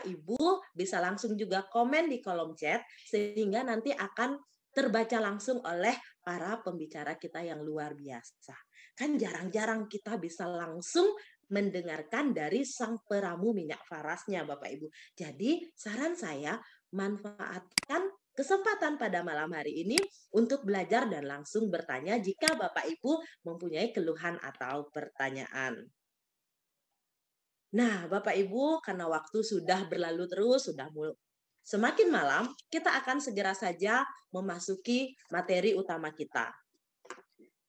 Ibu bisa langsung juga komen di kolom chat sehingga nanti akan terbaca langsung oleh para pembicara kita yang luar biasa. Kan jarang-jarang kita bisa langsung mendengarkan dari sang peramu minyak farasnya, Bapak Ibu. Jadi saran saya, manfaatkan kesempatan pada malam hari ini untuk belajar dan langsung bertanya jika Bapak Ibu mempunyai keluhan atau pertanyaan. Nah, Bapak Ibu, karena waktu sudah berlalu terus, semakin malam, kita akan segera saja memasuki materi utama kita.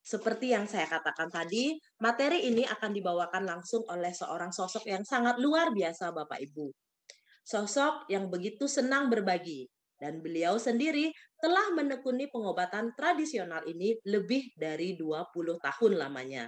Seperti yang saya katakan tadi, materi ini akan dibawakan langsung oleh seorang sosok yang sangat luar biasa, Bapak Ibu. Sosok yang begitu senang berbagi, dan beliau sendiri telah menekuni pengobatan tradisional ini lebih dari 20 tahun lamanya.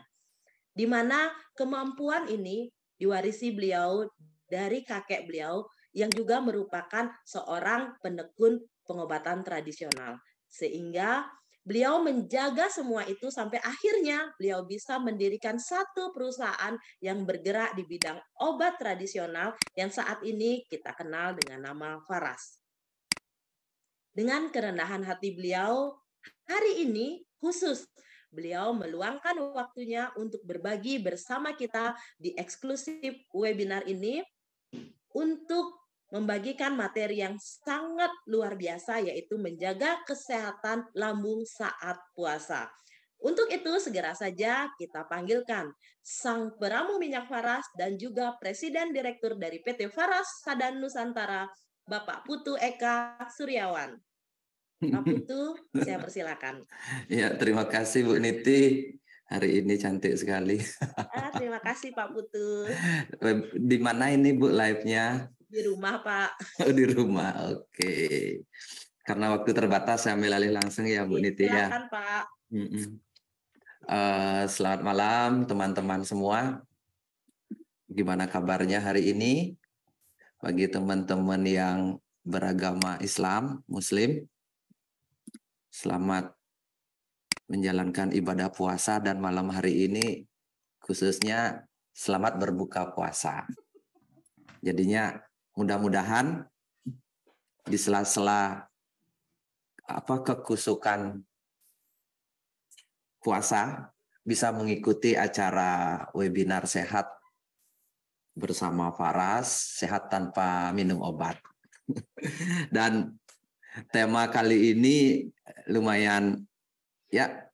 Di mana kemampuan ini diwarisi beliau dari kakek beliau yang juga merupakan seorang penekun pengobatan tradisional. Sehingga beliau menjaga semua itu sampai akhirnya beliau bisa mendirikan satu perusahaan yang bergerak di bidang obat tradisional yang saat ini kita kenal dengan nama Faras. Dengan kerendahan hati beliau, hari ini khusus beliau meluangkan waktunya untuk berbagi bersama kita di eksklusif webinar ini untuk membagikan materi yang sangat luar biasa, yaitu menjaga kesehatan lambung saat puasa. Untuk itu segera saja kita panggilkan sang peramu minyak Faras dan juga Presiden Direktur dari PT Faras Sadan Nusantara, Bapak Putu Eka Suryawan. Pak Putu, saya persilakan. Ya, terima kasih Bu Niti. Hari ini cantik sekali. Terima kasih Pak Putu. Di mana ini Bu live-nya? Di rumah Pak. Oh, di rumah, oke. Karena waktu terbatas, saya ambil alih langsung ya Bu Niti ya. Silakan Pak. Selamat malam teman-teman semua. Gimana kabarnya hari ini? Bagi teman-teman yang beragama Islam, Muslim, selamat menjalankan ibadah puasa dan malam hari ini khususnya selamat berbuka puasa. Jadinya mudah-mudahan di sela-sela kekusukan puasa bisa mengikuti acara webinar sehat bersama Faras, sehat tanpa minum obat. Dan tema kali ini lumayan ya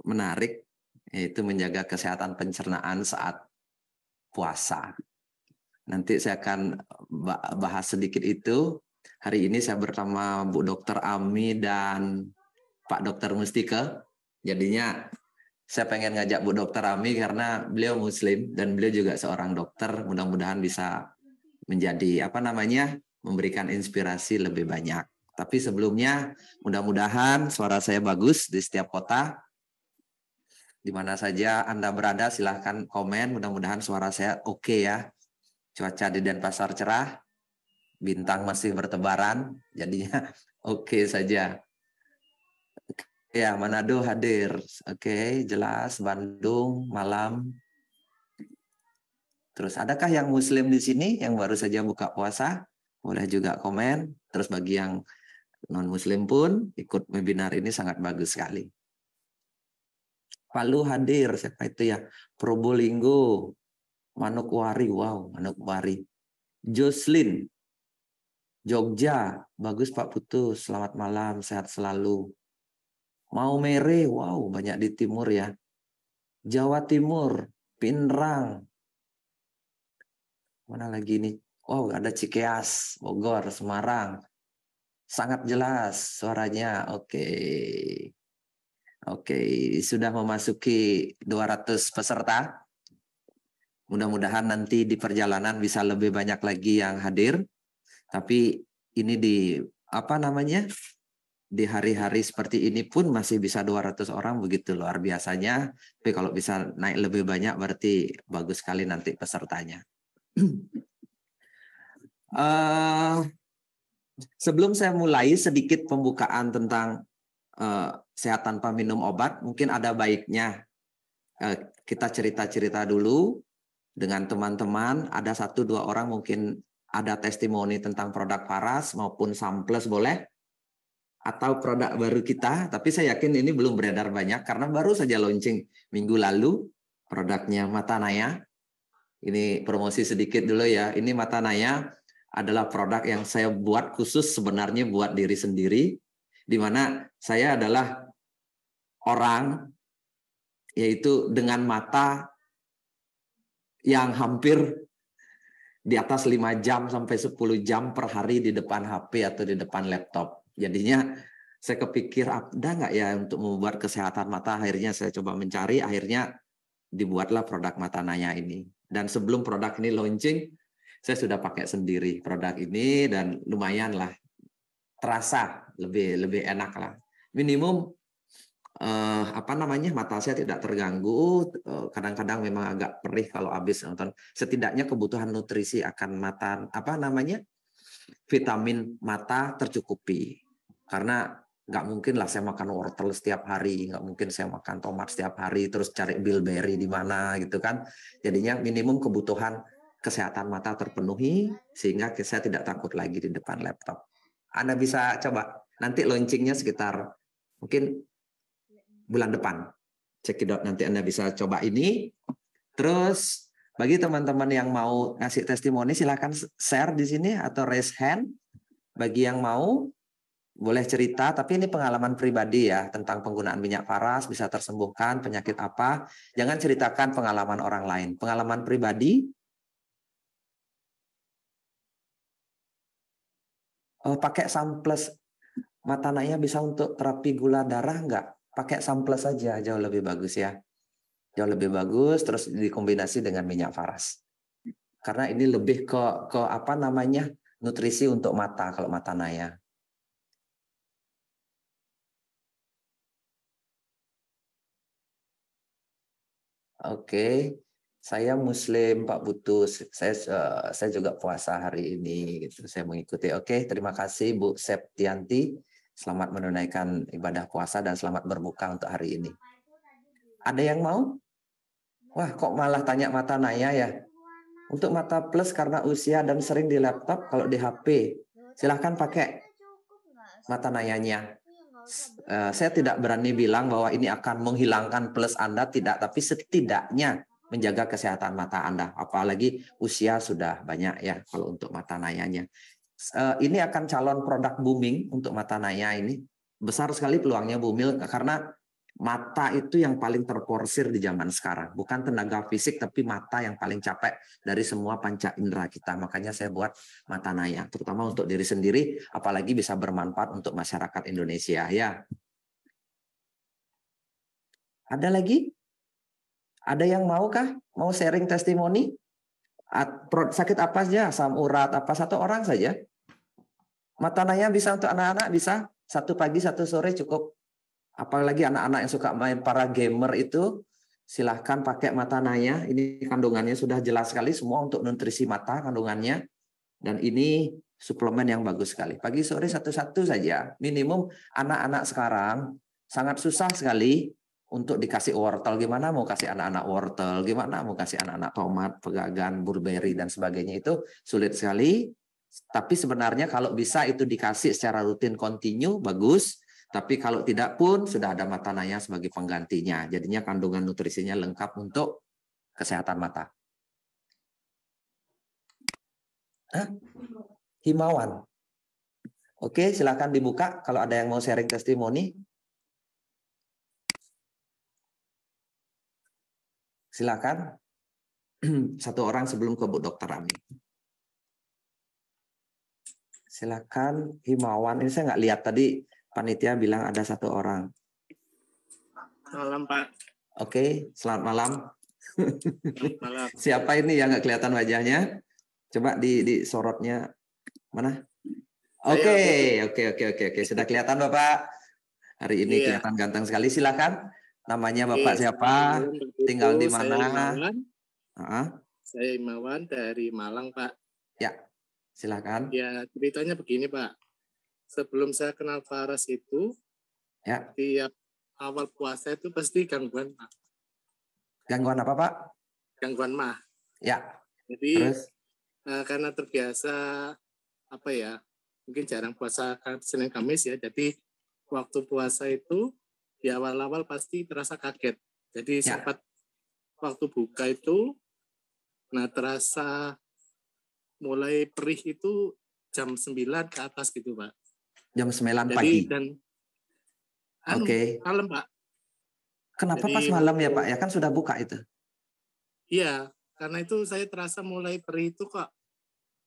menarik, yaitu menjaga kesehatan pencernaan saat puasa. Nanti saya akan bahas sedikit itu. Hari ini saya bersama Bu Dr. Ami dan Pak Dr. Mustika. Jadinya saya pengen ngajak Bu Dr. Ami karena beliau Muslim dan beliau juga seorang dokter. Mudah-mudahan bisa menjadi memberikan inspirasi lebih banyak. Tapi sebelumnya mudah-mudahan suara saya bagus di setiap kota. Di mana saja Anda berada silahkan komen. Mudah-mudahan suara saya oke ya. Cuaca di Denpasar cerah. Bintang masih bertebaran. Jadinya oke saja. Ya, Manado hadir. Oke, jelas. Bandung, malam. Terus adakah yang Muslim di sini yang baru saja buka puasa? Boleh juga komen. Terus bagi yang non-Muslim pun ikut webinar ini sangat bagus sekali. Palu hadir, siapa itu ya? Probolinggo, Manokwari, wow, Manokwari. Jocelyn, Jogja, bagus Pak Putu, selamat malam, sehat selalu. Maumere, wow, banyak di timur ya. Jawa Timur, Pinrang. Mana lagi nih? Wow, ada Cikeas, Bogor, Semarang. Sangat jelas suaranya. Oke, sudah memasuki 200 peserta. Mudah-mudahan nanti di perjalanan bisa lebih banyak lagi yang hadir. Tapi ini di hari-hari seperti ini pun masih bisa 200 orang, begitu luar biasanya. Tapi kalau bisa naik lebih banyak berarti bagus sekali nanti pesertanya. Sebelum saya mulai sedikit pembukaan tentang sehat tanpa minum obat, mungkin ada baiknya kita cerita-cerita dulu dengan teman-teman. Ada 1-2 orang mungkin ada testimoni tentang produk Faras maupun Samples boleh, atau produk baru kita, tapi saya yakin ini belum beredar banyak karena baru saja launching minggu lalu produknya Matanaya. Ini promosi sedikit dulu ya. Ini Matanaya adalah produk yang saya buat khusus sebenarnya buat diri sendiri, di mana saya adalah orang yaitu dengan mata yang hampir di atas 5 jam sampai 10 jam per hari di depan HP atau di depan laptop. Jadinya saya kepikir ada nggak ya untuk membuat kesehatan mata. Akhirnya saya coba mencari, akhirnya dibuatlah produk Matanaya ini. Dan sebelum produk ini launching, saya sudah pakai sendiri produk ini dan lumayan lah, terasa lebih enak lah. Minimum mata saya tidak terganggu. Kadang-kadang memang agak perih kalau habis nonton. Setidaknya kebutuhan nutrisi akan mata vitamin mata tercukupi. Karena nggak mungkin lah saya makan wortel setiap hari, nggak mungkin saya makan tomat setiap hari, terus cari bilberry di mana gitu kan. Jadinya minimum kebutuhan kesehatan mata terpenuhi, sehingga saya tidak takut lagi di depan laptop. Anda bisa coba, nanti launchingnya sekitar mungkin bulan depan. Cekidot, nanti Anda bisa coba ini. Terus bagi teman-teman yang mau ngasih testimoni, silahkan share di sini atau raise hand. Bagi yang mau, boleh cerita, tapi ini pengalaman pribadi ya, tentang penggunaan minyak Faras, bisa tersembuhkan penyakit apa. Jangan ceritakan pengalaman orang lain. Pengalaman pribadi, pakai Samples Matanaya bisa untuk terapi gula darah enggak? Pakai Samples saja, jauh lebih bagus ya. Jauh lebih bagus, terus dikombinasi dengan minyak Faras. Karena ini lebih ke nutrisi untuk mata kalau Matanaya. Oke, saya Muslim Pak Butus. Saya juga puasa hari ini. Gitu. Saya mengikuti. Oke, terima kasih Bu Septianti. Selamat menunaikan ibadah puasa dan selamat berbuka untuk hari ini. Ada yang mau? Wah, kok malah tanya Matanaya ya? Untuk Mata Plus karena usia dan sering di laptop, kalau di HP, silahkan pakai Matanayanya. Saya tidak berani bilang bahwa ini akan menghilangkan plus Anda, tidak, tapi setidaknya menjaga kesehatan mata Anda. Apalagi usia sudah banyak ya kalau untuk Matanayanya. Ini akan calon produk booming untuk Matanaya ini. Besar sekali peluangnya booming karena mata itu yang paling terporsir di zaman sekarang. Bukan tenaga fisik, tapi mata yang paling capek dari semua panca indera kita. Makanya saya buat Matanaya, terutama untuk diri sendiri, apalagi bisa bermanfaat untuk masyarakat Indonesia. Ya. Ada lagi? Ada yang maukah? Mau sharing testimoni? Sakit apa saja? Asam urat, apa satu orang saja? Matanaya bisa untuk anak-anak, bisa. Satu pagi, satu sore cukup. Apalagi anak-anak yang suka main, para gamer itu, silahkan pakai Matanaya. Ini kandungannya sudah jelas sekali, semua untuk nutrisi mata kandungannya. Dan ini suplemen yang bagus sekali. Pagi sore satu-satu saja. Minimum anak-anak sekarang sangat susah sekali untuk dikasih wortel. Gimana mau kasih anak-anak wortel? Gimana mau kasih anak-anak tomat, pegagan, burberry, dan sebagainya. Itu sulit sekali. Tapi sebenarnya kalau bisa itu dikasih secara rutin kontinu, bagus. Tapi kalau tidak pun sudah ada Matanaya sebagai penggantinya. Jadinya kandungan nutrisinya lengkap untuk kesehatan mata. Himawan. Oke, silakan dibuka kalau ada yang mau sharing testimoni. Silakan. Satu orang sebelum ke Bu Dokter Ami. Silakan Himawan. Ini saya nggak lihat tadi. Panitia bilang ada satu orang. Malam, Pak. Oke, selamat malam. Malam. Siapa ini yang nggak kelihatan wajahnya? Coba di sorotnya mana? Oke. Sudah kelihatan Bapak. Hari ini kelihatan ganteng sekali. Silakan. Namanya Bapak siapa? Tinggal di mana? Saya Himawan dari Malang, Pak. Ya, silakan. Ya, ceritanya begini, Pak. Sebelum saya kenal Faras itu, ya, tiap awal puasa itu pasti gangguan, Pak. Gangguan apa, Pak? Gangguan mah. Ya. Jadi terus karena terbiasa apa ya, mungkin jarang puasa Senin Kamis ya, jadi waktu puasa itu di awal-awal pasti terasa kaget. Jadi Ya. sempat waktu buka itu, nah terasa mulai perih itu jam 9 ke atas gitu Pak. Jam 9 Jadi pagi. dan Oke. malam Pak. Kenapa Jadi pas malam ya waktu- Pak? Ya kan sudah buka itu. Iya, karena itu saya terasa mulai perih itu kok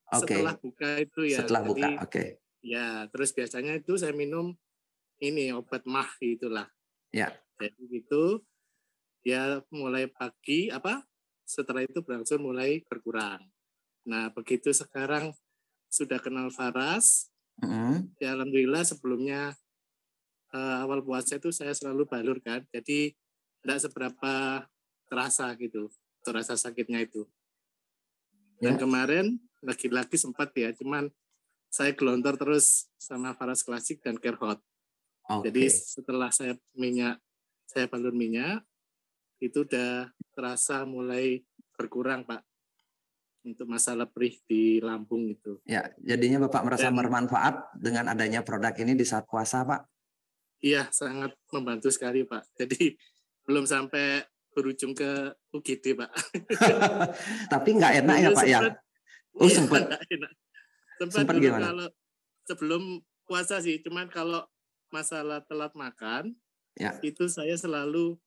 setelah Oke. buka itu ya. Setelah buka. Jadi Oke. ya, terus biasanya itu saya minum ini obat mah itulah. Ya. Jadi gitu ya mulai pagi setelah itu berangsur mulai berkurang. Nah, begitu sekarang sudah kenal Faras, ya alhamdulillah sebelumnya awal puasa itu saya selalu balur kan. Jadi tidak seberapa terasa gitu, terasa sakitnya itu. Dan Ya. kemarin lagi-lagi sempat ya, cuman saya gelontor terus sama Faras Klasik dan Care Hot. Oke. Jadi setelah saya balur minyak, itu udah terasa mulai berkurang Pak untuk masalah perih di lambung itu. Ya, jadinya Bapak merasa Dan- bermanfaat dengan adanya produk ini di saat puasa, Pak? Iya, sangat membantu sekali Pak. Jadi belum sampai berujung ke UGD Pak. Tapi nggak enak ya Pak ya? Oh Iya, sempat. nggak enak. Sempat dulu gimana? kalau sebelum puasa sih, cuman kalau masalah telat makan, Ya. itu saya selalu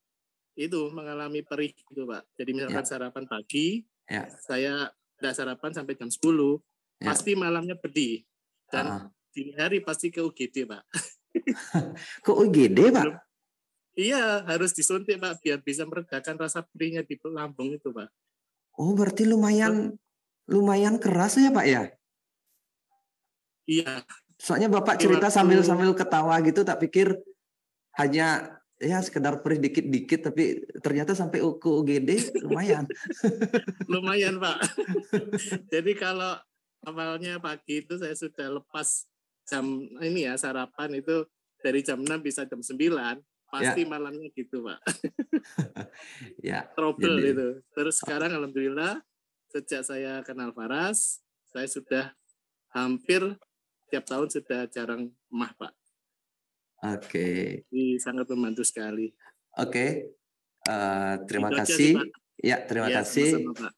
mengalami perih gitu Pak. Jadi misalkan Ya. sarapan pagi, Ya. saya tidak sarapan sampai jam 10, Ya. pasti malamnya pedih. Dan dini hari pasti ke UGD Pak. Ke UGD Pak? Iya, harus disuntik Pak, biar bisa meredakan rasa perihnya di lambung itu Pak. Oh berarti lumayan keras ya Pak ya? Iya. Soalnya Bapak cerita sambil ketawa gitu, tak pikir hanya ya sekedar perih dikit-dikit, tapi ternyata sampai ke UGD lumayan. Lumayan Pak. Jadi kalau awalnya pagi itu saya sudah lepas jam sarapan itu dari jam 6 bisa jam 9, pasti malamnya gitu Pak. Ya. Trouble itu. Terus sekarang alhamdulillah sejak saya kenal Faras, saya sudah hampir tiap tahun sudah jarang mah Pak. Oke. Ini sangat membantu sekali. Oke. Terima Itu aja kasih. sih, Pak. Ya, terima kasih. Sama-sama, Pak.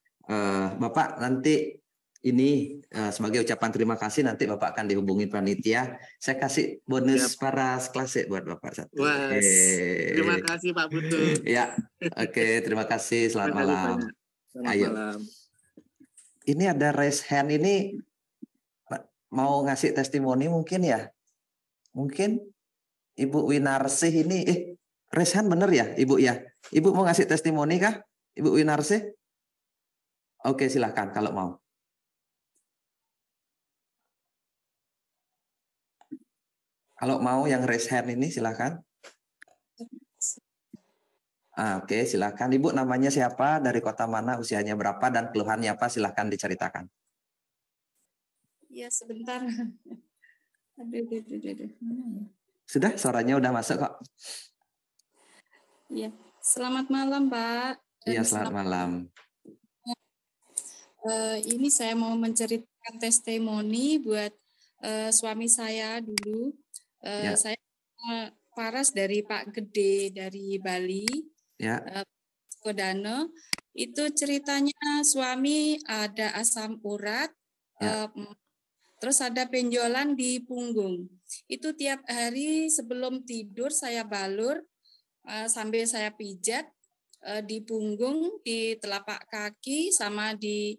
Bapak nanti ini sebagai ucapan terima kasih nanti Bapak akan dihubungi panitia. Saya kasih bonus Faras Klasik buat Bapak satu. Terima kasih Pak Putu. Ya, oke, terima kasih. Selamat malam. Selamat malam. Ini ada raise hand ini mau ngasih testimoni mungkin ya? Mungkin Ibu Winarsih ini raise hand bener ya Ibu ya? Ibu mau ngasih testimoni kah? Ibu Winarsih? Oke, silahkan kalau mau. Kalau mau yang raise hand ini silahkan. Oke, silahkan. Ibu namanya siapa, dari kota mana, usianya berapa, dan keluhannya apa, silahkan diceritakan. Ya, sebentar. Aduh. Sudah, suaranya udah masuk kok. Ya, selamat malam Pak. Iya, selamat malam. Ini saya mau menceritakan testimoni buat suami saya dulu. Saya Faras dari Pak Gede dari Bali. Kodano. Itu ceritanya suami ada asam urat, terus ada benjolan di punggung. Itu tiap hari sebelum tidur saya balur sambil saya pijat di punggung, di telapak kaki, sama di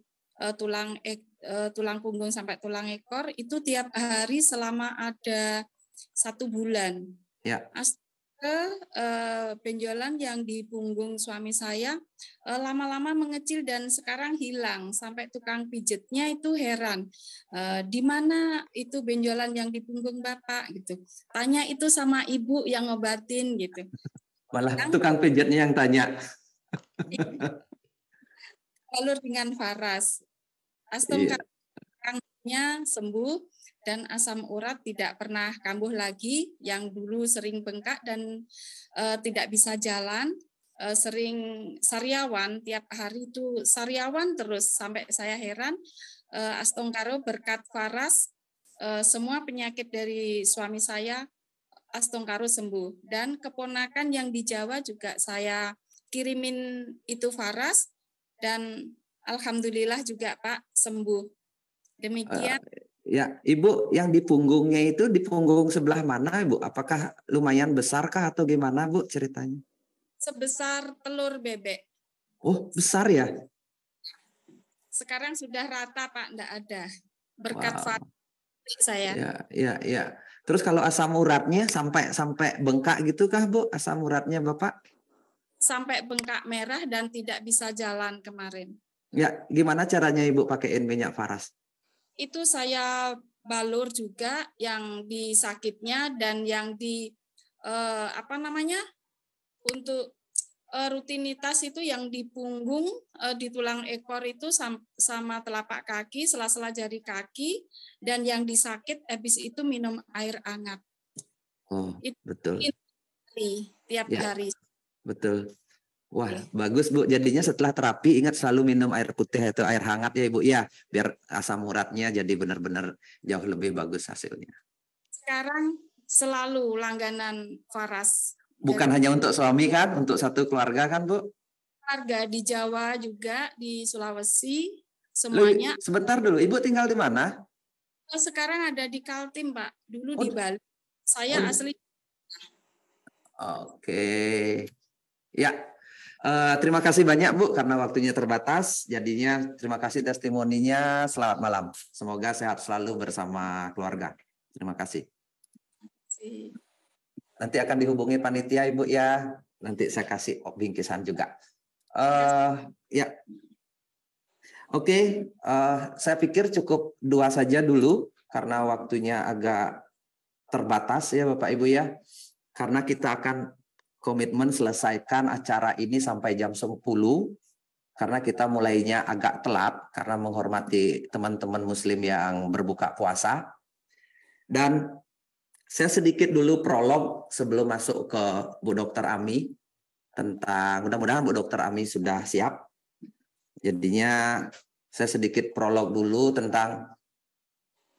tulang punggung sampai tulang ekor. Itu tiap hari selama ada 1 bulan. Benjolan yang di punggung suami saya lama-lama mengecil dan sekarang hilang, sampai tukang pijetnya itu heran, di mana itu benjolan yang di punggung Bapak gitu. Tanya itu sama ibu yang ngobatin gitu. Malah tukang pijetnya yang tanya. Balur dengan Faras. Asam kambingnya sembuh dan asam urat tidak pernah kambuh lagi, yang dulu sering bengkak dan tidak bisa jalan, sering sariawan, tiap hari itu sariawan terus sampai saya heran, Astongkaro berkat Faras, semua penyakit dari suami saya Astongkaro sembuh. Dan keponakan yang di Jawa juga saya kirimin itu Faras, dan alhamdulillah juga Pak sembuh. Demikian. Ya, Ibu, yang di punggungnya itu di punggung sebelah mana, Ibu? Apakah lumayan besarkah atau gimana, Bu, ceritanya? Sebesar telur bebek. Oh, besar ya? Sekarang sudah rata, Pak, enggak ada. Berkat Wow. saya. Ya. Terus kalau asam uratnya sampai bengkak gitu kah, Bu? Asam uratnya Bapak? Sampai bengkak merah dan tidak bisa jalan kemarin. Ya, gimana caranya Ibu pakaiin minyak Faras? Itu saya balur juga yang di sakitnya dan yang di untuk rutinitas itu yang di punggung, di tulang ekor itu sama telapak kaki, sela-sela jari kaki, dan yang disakit habis itu minum air hangat. Oh, itu betul. Tiap hari. Betul. Wah, bagus Bu. Jadinya setelah terapi ingat selalu minum air putih atau air hangat ya Ibu. Ya, biar asam uratnya jadi benar-benar jauh lebih bagus hasilnya. Sekarang selalu langganan Faras. Bukan hanya untuk suami kan, untuk satu keluarga kan Bu? Keluarga di Jawa juga, di Sulawesi, semuanya. Sebentar dulu, Ibu tinggal di mana? Sekarang ada di Kaltim Pak, dulu di Bali. Saya asli. Oke. Ya. Terima kasih banyak Bu karena waktunya terbatas. Jadinya terima kasih testimoninya. Selamat malam. Semoga sehat selalu bersama keluarga. Terima kasih. Nanti akan dihubungi panitia Ibu ya. Nanti saya kasih bingkisan juga. Ya. Oke. Saya pikir cukup 2 saja dulu karena waktunya agak terbatas ya Bapak Ibu ya. Karena kita akan komitmen selesaikan acara ini sampai jam 10 karena kita mulainya agak telat karena menghormati teman-teman muslim yang berbuka puasa. Dan saya sedikit dulu prolog sebelum masuk ke Bu Dr. Ami tentang, mudah-mudahan Bu Dr. Ami sudah siap. Jadinya saya sedikit prolog dulu tentang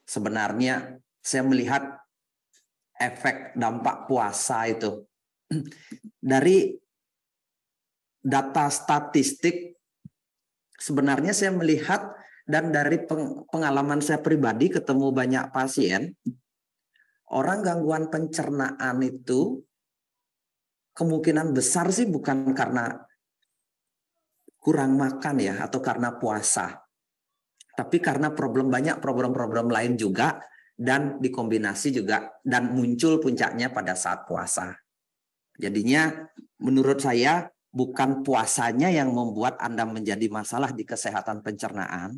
sebenarnya saya melihat efek dampak puasa itu. Dari data statistik sebenarnya saya melihat dan dari pengalaman saya pribadi ketemu banyak pasien, orang gangguan pencernaan itu kemungkinan besar sih bukan karena kurang makan ya atau karena puasa, tapi karena banyak problem lain juga dan dikombinasi juga dan muncul puncaknya pada saat puasa. Jadinya menurut saya bukan puasanya yang membuat Anda menjadi masalah di kesehatan pencernaan,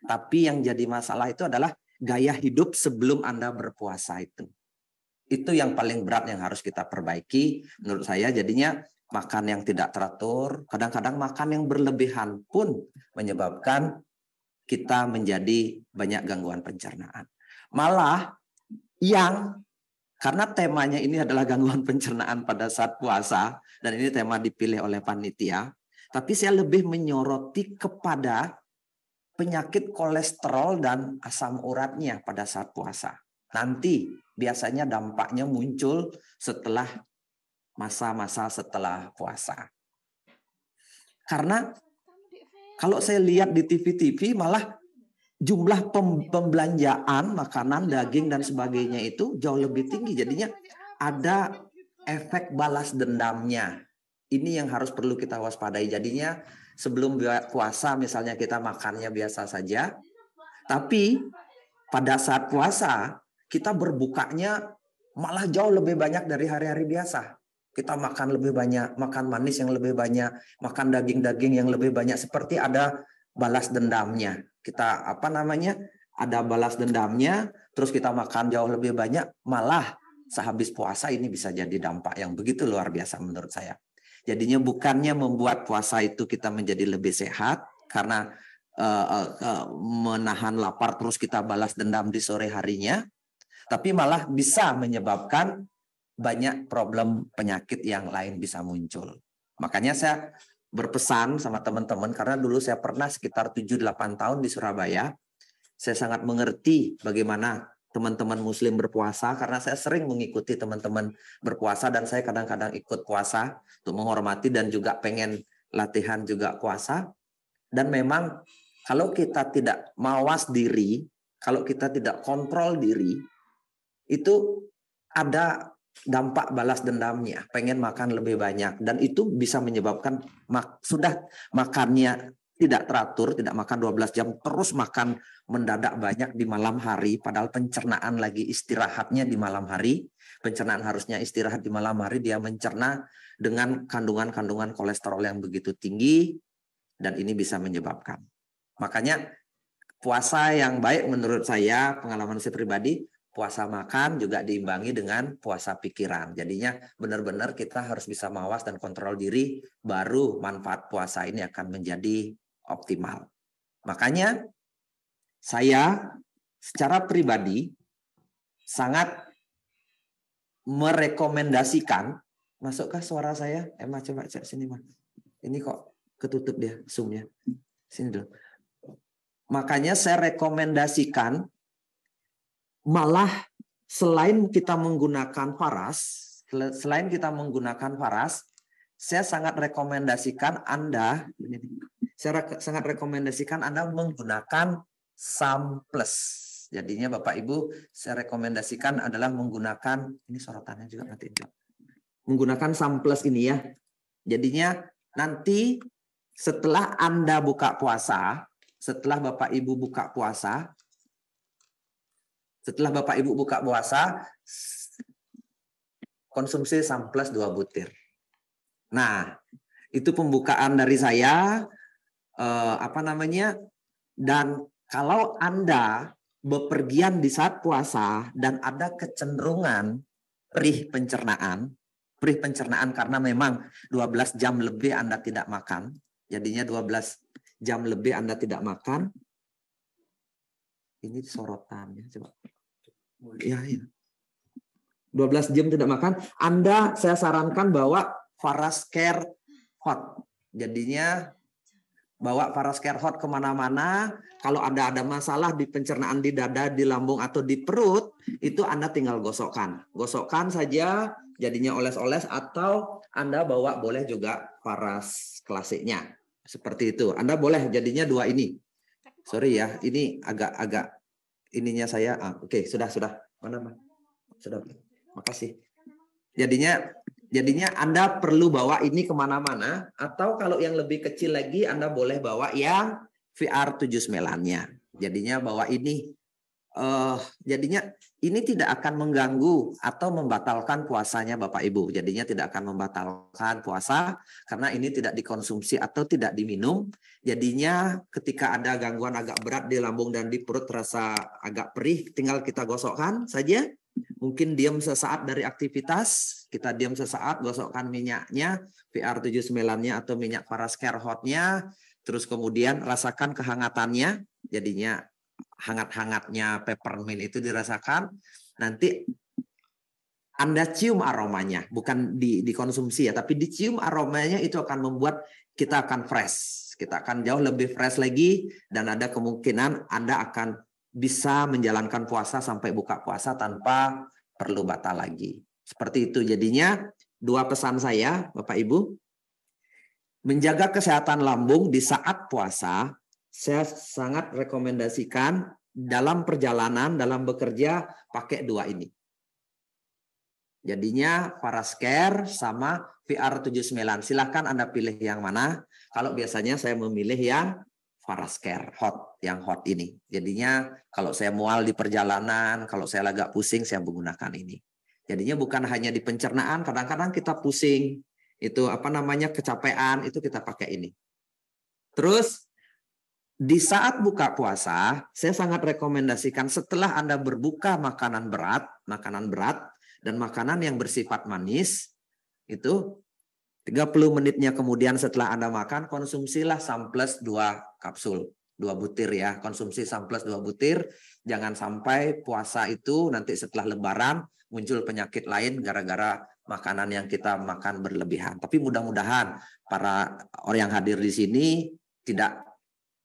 tapi yang jadi masalah itu adalah gaya hidup sebelum Anda berpuasa itu. Itu yang paling berat yang harus kita perbaiki menurut saya. Jadinya makan yang tidak teratur, kadang-kadang makan yang berlebihan pun menyebabkan kita menjadi banyak gangguan pencernaan. Malah karena temanya ini adalah gangguan pencernaan pada saat puasa, dan ini tema dipilih oleh panitia, tapi saya lebih menyoroti kepada penyakit kolesterol dan asam uratnya pada saat puasa. Nanti biasanya dampaknya muncul setelah masa-masa setelah puasa. Karena kalau saya lihat di TV malah jumlah pembelanjaan makanan, daging dan sebagainya itu jauh lebih tinggi. Jadinya ada efek balas dendamnya. Ini yang harus perlu kita waspadai. Jadinya sebelum puasa misalnya kita makannya biasa saja, tapi pada saat puasa kita berbukanya malah jauh lebih banyak dari hari-hari biasa. Kita makan lebih banyak, makan manis yang lebih banyak, makan daging-daging yang lebih banyak, seperti ada balas dendamnya. Kita ada balas dendamnya, terus kita makan jauh lebih banyak, malah sehabis puasa ini bisa jadi dampak yang begitu luar biasa menurut saya. Jadinya bukannya membuat puasa itu kita menjadi lebih sehat karena menahan lapar terus kita balas dendam di sore harinya, tapi malah bisa menyebabkan banyak problem penyakit yang lain bisa muncul. Makanya saya berpesan sama teman-teman, karena dulu saya pernah sekitar 7-8 tahun di Surabaya, saya sangat mengerti bagaimana teman-teman muslim berpuasa karena saya sering mengikuti teman-teman berpuasa dan saya kadang-kadang ikut puasa untuk menghormati dan juga pengen latihan juga puasa. Dan memang kalau kita tidak mawas diri, kalau kita tidak kontrol diri, itu ada dampak balas dendamnya, pengen makan lebih banyak dan itu bisa menyebabkan sudah makannya tidak teratur, tidak makan 12 jam, terus makan mendadak banyak di malam hari, padahal pencernaan lagi istirahatnya di malam hari. Pencernaan harusnya istirahat di malam hari, dia mencerna dengan kandungan-kandungan kolesterol yang begitu tinggi, dan ini bisa menyebabkan. Makanya puasa yang baik menurut saya, pengalaman saya pribadi, puasa makan juga diimbangi dengan puasa pikiran. Jadinya benar-benar kita harus bisa mawas dan kontrol diri, baru manfaat puasa ini akan menjadi optimal. Makanya saya secara pribadi sangat merekomendasikan, masukkah suara saya? Emma coba cek sini, Mas. Ini kok ketutup dia Zoom-nya. Sini dulu. Makanya saya rekomendasikan malah selain kita menggunakan faras, saya sangat rekomendasikan Anda menggunakan SAM+. Jadinya Bapak Ibu, saya rekomendasikan adalah menggunakan, ini sorotannya juga matiin juga. Menggunakan SAM+ ini ya. Jadinya nanti setelah Anda buka puasa, setelah Bapak Ibu buka puasa, konsumsi SAM+ 2 butir. Nah, itu pembukaan dari saya. Dan kalau Anda bepergian di saat puasa dan ada kecenderungan perih pencernaan karena memang 12 jam lebih Anda tidak makan, jadinya 12 jam lebih Anda tidak makan. Ini sorotannya coba. Ya. 12 jam tidak makan, saya sarankan bawa Parascare Hot. Jadinya bawa Parascare Hot kemana-mana. Kalau ada masalah di pencernaan di dada, di lambung, atau di perut, itu Anda tinggal gosokkan. Gosokkan saja, jadinya oles-oles, atau Anda bawa boleh juga Paras klasiknya. Seperti itu. Anda boleh jadinya 2 ini. Sorry ya, ini agak ininya saya. Oke, sudah. Mana? Sudah. Makasih. Jadinya Anda perlu bawa ini kemana-mana, atau kalau yang lebih kecil lagi Anda boleh bawa yang VR79-nya. Jadinya bawa ini. Jadinya ini tidak akan mengganggu atau membatalkan puasanya Bapak Ibu. Jadinya tidak akan membatalkan puasa karena ini tidak dikonsumsi atau tidak diminum. Jadinya ketika ada gangguan agak berat di lambung dan di perut terasa agak perih, tinggal kita gosokkan saja. Mungkin diam sesaat dari aktivitas, kita diam sesaat, gosokkan minyaknya, VR79-nya atau minyak Parascare Hot-nya, terus kemudian rasakan kehangatannya, jadinya hangat-hangatnya peppermint itu dirasakan, nanti Anda cium aromanya, bukan dikonsumsi ya, tapi dicium aromanya itu akan membuat kita akan fresh, kita akan jauh lebih fresh lagi, dan ada kemungkinan Anda akan bisa menjalankan puasa sampai buka puasa tanpa perlu batal lagi. Seperti itu. Jadinya 2 pesan saya, Bapak Ibu. Menjaga kesehatan lambung di saat puasa, saya sangat rekomendasikan dalam perjalanan, dalam bekerja, pakai 2 ini. Jadinya Parascare sama VR79. Silahkan Anda pilih yang mana. Kalau biasanya saya memilih yang Parascare Hot, yang hot ini. Jadinya kalau saya mual di perjalanan, kalau saya agak pusing, saya menggunakan ini. Jadinya bukan hanya di pencernaan, kadang-kadang kita pusing, itu kecapean, itu kita pakai ini. Terus di saat buka puasa, saya sangat rekomendasikan setelah Anda berbuka makanan berat dan makanan yang bersifat manis, itu 30 menitnya kemudian setelah Anda makan, konsumsilah SAM+ 2 kapsul, 2 butir ya. Konsumsi SAM+ 2 butir. Jangan sampai puasa itu nanti setelah lebaran muncul penyakit lain gara-gara makanan yang kita makan berlebihan. Tapi mudah-mudahan para orang yang hadir di sini tidak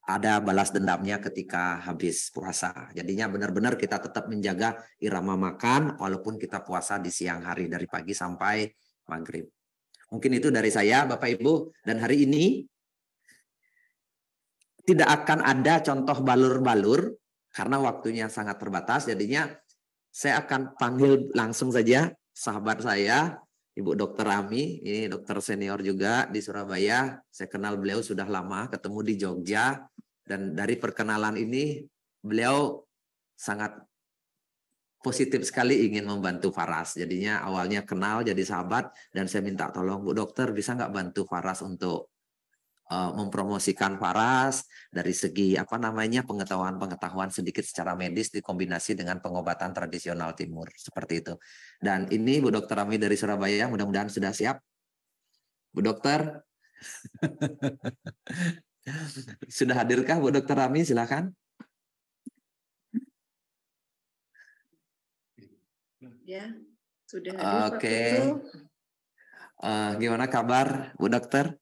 ada balas dendamnya ketika habis puasa. Jadinya benar-benar kita tetap menjaga irama makan walaupun kita puasa di siang hari dari pagi sampai maghrib. Mungkin itu dari saya Bapak Ibu, dan hari ini tidak akan ada contoh balur-balur karena waktunya sangat terbatas. Jadinya saya akan panggil langsung saja sahabat saya, Ibu Dr. Ami, ini dokter senior juga di Surabaya. Saya kenal beliau sudah lama, ketemu di Jogja. Dan dari perkenalan ini, beliau sangat positif sekali ingin membantu Faras. Jadinya awalnya kenal jadi sahabat, dan saya minta tolong, Bu Dokter, bisa nggak bantu Faras untuk mempromosikan Faras dari segi pengetahuan sedikit secara medis dikombinasi dengan pengobatan tradisional timur seperti itu. Dan ini Bu Dokter Ami dari Surabaya, mudah-mudahan sudah siap. Bu Dokter, sudah hadirkah Bu Dokter Ami? Silakan. Ya, sudah hadir Pak Oke. Putu. Gimana kabar Bu Dokter?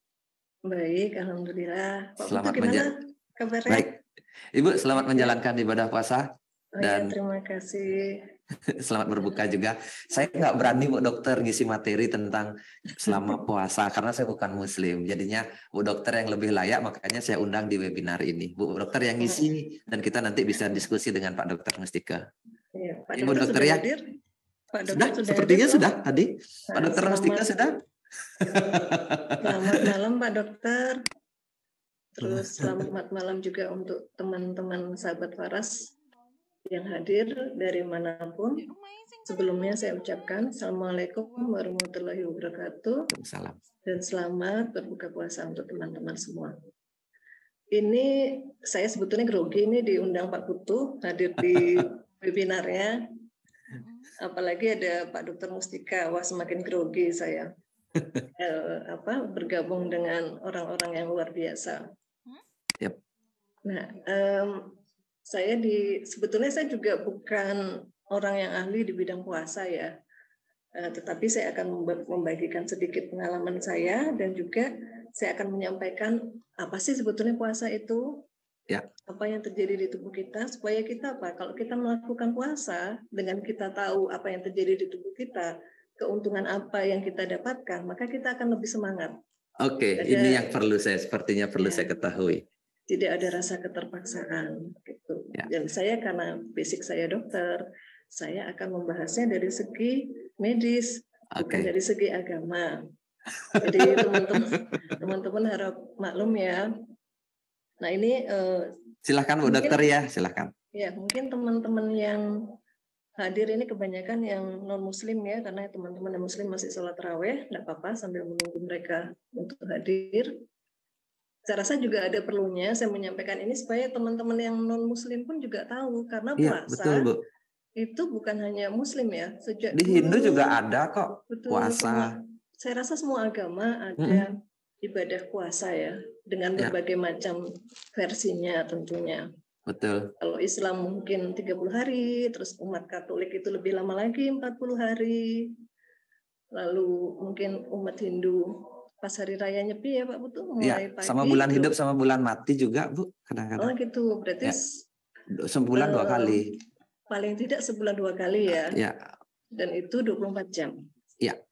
Baik, alhamdulillah. Pak Selamat Putu gimana kabarnya? Baik. Ibu, selamat menjalankan ibadah puasa. Oh Dan ya, terima kasih. selamat berbuka juga. Saya nggak berani Bu Dokter ngisi materi tentang selama puasa karena saya bukan Muslim. Jadinya Bu Dokter yang lebih layak, makanya saya undang di webinar ini. Bu Dokter yang ngisi dan kita nanti bisa diskusi dengan Pak Dokter Mustika. Ya, Pak Ibu Dokter sudah ya? hadir? Pak Sudah, Dokter sepertinya hadir, sudah tadi. Pak Dokter Mustika sudah? Selamat malam Pak Dokter. Terus selamat malam juga untuk teman-teman sahabat Faras yang hadir dari manapun. Sebelumnya saya ucapkan Assalamualaikum warahmatullahi wabarakatuh. Salam. Dan selamat berbuka puasa untuk teman-teman semua. Ini saya sebetulnya grogi ini diundang Pak Putu hadir di webinarnya. Apalagi ada Pak Dokter Mustika, wah semakin grogi saya. Bergabung dengan orang-orang yang luar biasa. Yep. Nah, sebetulnya saya juga bukan orang yang ahli di bidang puasa ya, tetapi saya akan membagikan sedikit pengalaman saya dan juga saya akan menyampaikan apa sih sebetulnya puasa itu, apa yang terjadi di tubuh kita, supaya kita kalau kita melakukan puasa dengan kita tahu apa yang terjadi di tubuh kita, keuntungan apa yang kita dapatkan, maka kita akan lebih semangat. Oke, ini yang sepertinya perlu saya ketahui. Tidak ada rasa keterpaksaan gitu. Dan saya karena basic saya dokter, saya akan membahasnya dari segi medis, bukan dari segi agama. Jadi teman-teman harap maklum ya. Nah ini silakan Bu Dokter ya, silakan. Ya mungkin teman-teman yang hadir ini kebanyakan yang non Muslim ya, karena teman-teman yang Muslim masih sholat taraweh, nggak apa-apa sambil menunggu mereka untuk hadir. Saya rasa juga ada perlunya saya menyampaikan ini supaya teman-teman yang non Muslim pun juga tahu, karena puasa betul, Bu. Itu bukan hanya Muslim ya, sejak di Hindu juga ada kok puasa. Saya rasa semua agama ada ibadah puasa ya, dengan berbagai macam versinya tentunya. Betul. Kalau Islam mungkin 30 hari, terus umat Katolik itu lebih lama lagi 40 hari. Lalu mungkin umat Hindu pas hari raya Nyepi ya Pak Putu mulai pagi. Sama bulan hidup sama bulan mati juga Bu kadang-kadang. Oh gitu, berarti sebulan 2 kali. Paling tidak sebulan 2 kali ya. Ya. Dan itu 24 jam. Iya.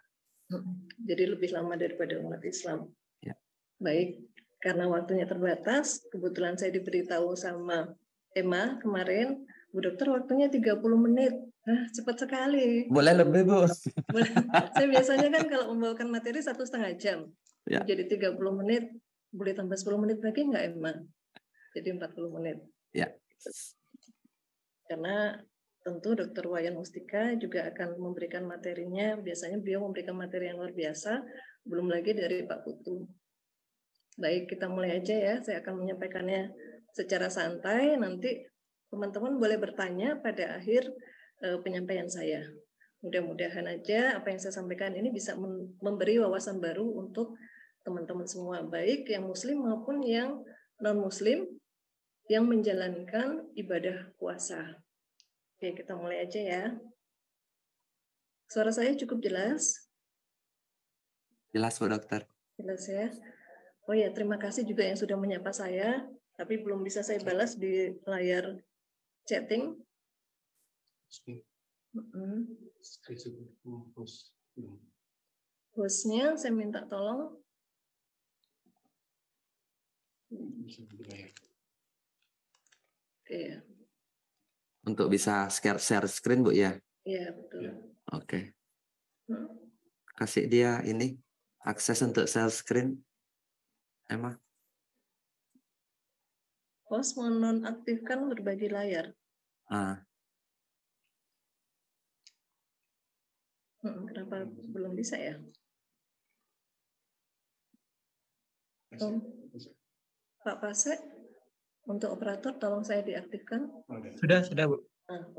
Jadi lebih lama daripada umat Islam. Ya. Baik, karena waktunya terbatas, kebetulan saya diberitahu sama Emma kemarin, Bu Dokter waktunya 30 menit. Nah, cepat sekali. Boleh lebih, Bu. Saya biasanya kan kalau membawakan materi 1,5 jam. Ya. Jadi 30 menit, boleh tambah 10 menit lagi nggak, Emma? Jadi 40 menit. Ya. Karena tentu Dr. Wayan Mustika juga akan memberikan materinya. Biasanya beliau memberikan materi yang luar biasa, belum lagi dari Pak Putu. Baik, kita mulai aja ya. Saya akan menyampaikannya secara santai. Nanti teman-teman boleh bertanya pada akhir penyampaian saya. Mudah-mudahan aja apa yang saya sampaikan ini bisa memberi wawasan baru untuk teman-teman semua, baik yang Muslim maupun yang non-Muslim yang menjalankan ibadah puasa. Oke, kita mulai aja ya. Suara saya cukup jelas? Jelas, Bu Dokter. Jelas ya. Oh ya, terima kasih juga yang sudah menyapa saya. tapi belum bisa saya balas di layar chatting. Hostnya saya minta tolong. Oke. Untuk bisa share screen, Bu, ya? Iya, betul. Oke. Kasih dia ini akses untuk share screen, Emma. Host menonaktifkan berbagi layar. Kenapa belum bisa ya? Pak Pasek, untuk operator tolong saya diaktifkan. Sudah Bu.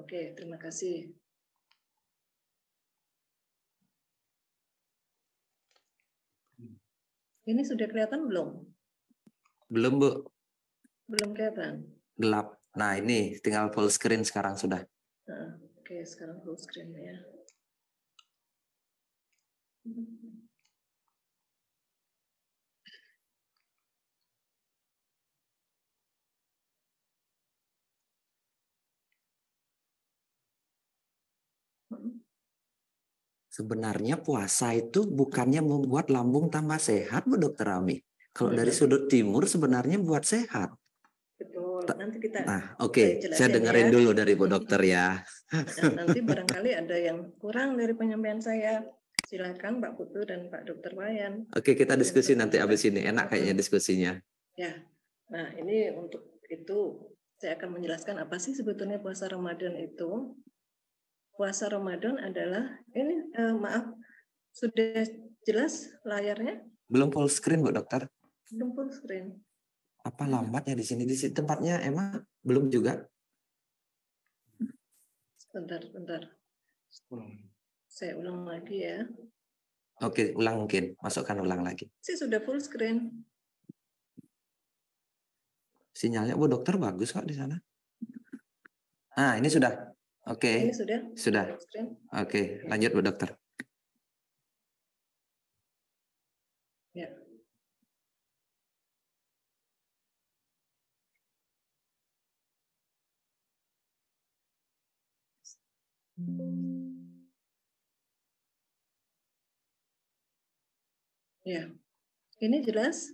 Oke, terima kasih. Ini sudah kelihatan belum? Belum, Bu. Belum kelihatan. Gelap. Nah, ini tinggal full screen sekarang sudah. Oke, sekarang full screen ya. Sebenarnya puasa itu bukannya membuat lambung tambah sehat, Bu Dokter Ami. Kalau dari sudut timur sebenarnya buat sehat. Betul. Nanti kita saya dengerin dulu dari Bu Dokter ya. Nanti barangkali ada yang kurang dari penyampaian saya. Silakan Pak Putu dan Pak Dokter Wayan. Oke, kita diskusi nanti habis ini. Enak kayaknya diskusinya. Ya. Nah, ini untuk itu saya akan menjelaskan apa sih sebetulnya puasa Ramadan itu. Puasa Ramadan adalah ini maaf, sudah jelas layarnya? Belum full screen, Bu Dokter. Belum full screen. Apa lambatnya di sini? Di sini tempatnya emang belum juga. Sebentar. Saya ulang lagi ya. Oke, ulang mungkin. Masukkan ulang lagi. Sih sudah full screen. Sinyalnya Bu Dokter bagus kok di sana. Nah, ini sudah. Oke. Ini sudah. Oke, lanjut Bu Dokter. Ya. Ya. Ini jelas?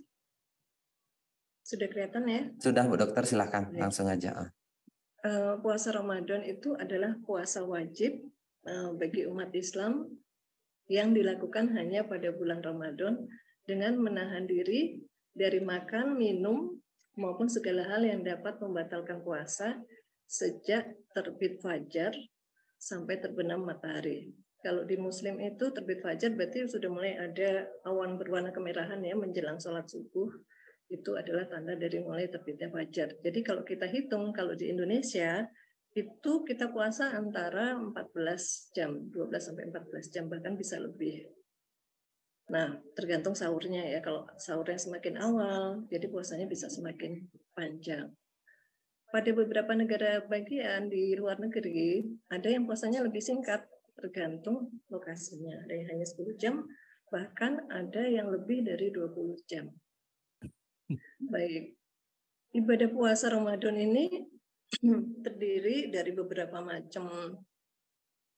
Sudah kelihatan ya? Sudah Bu Dokter, silakan langsung aja. Puasa Ramadan itu adalah puasa wajib bagi umat Islam yang dilakukan hanya pada bulan Ramadan dengan menahan diri dari makan, minum, maupun segala hal yang dapat membatalkan puasa sejak terbit fajar sampai terbenam matahari. Kalau di Muslim itu terbit fajar berarti sudah mulai ada awan berwarna kemerahan ya menjelang sholat subuh. Itu adalah tanda dari mulai terbitnya fajar. Jadi kalau kita hitung, kalau di Indonesia, itu kita puasa antara 14 jam, 12 sampai 14 jam, bahkan bisa lebih. Nah, tergantung sahurnya ya. Kalau sahurnya semakin awal, jadi puasanya bisa semakin panjang. Pada beberapa negara bagian di luar negeri, ada yang puasanya lebih singkat, tergantung lokasinya. Ada yang hanya 10 jam, bahkan ada yang lebih dari 20 jam. Baik, ibadah puasa Ramadan ini terdiri dari beberapa macam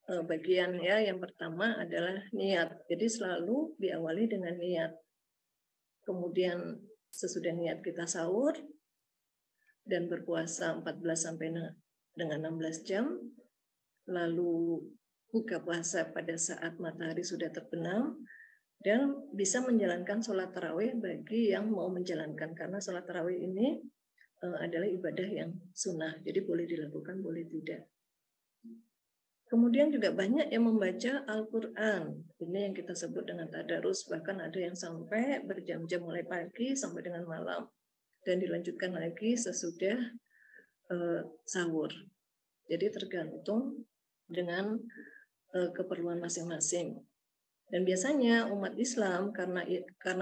bagian ya. Yang pertama adalah niat. Jadi selalu diawali dengan niat. Kemudian sesudah niat kita sahur dan berpuasa 14 sampai dengan 16 jam. Lalu buka puasa pada saat matahari sudah terbenam. Dan bisa menjalankan sholat tarawih bagi yang mau menjalankan. Karena sholat tarawih ini adalah ibadah yang sunnah. Jadi boleh dilakukan, boleh tidak. Kemudian juga banyak yang membaca Al-Quran. Ini yang kita sebut dengan tadarus. Bahkan ada yang sampai berjam-jam mulai pagi sampai dengan malam. Dan dilanjutkan lagi sesudah sahur. Jadi tergantung dengan keperluan masing-masing. Dan biasanya umat Islam karena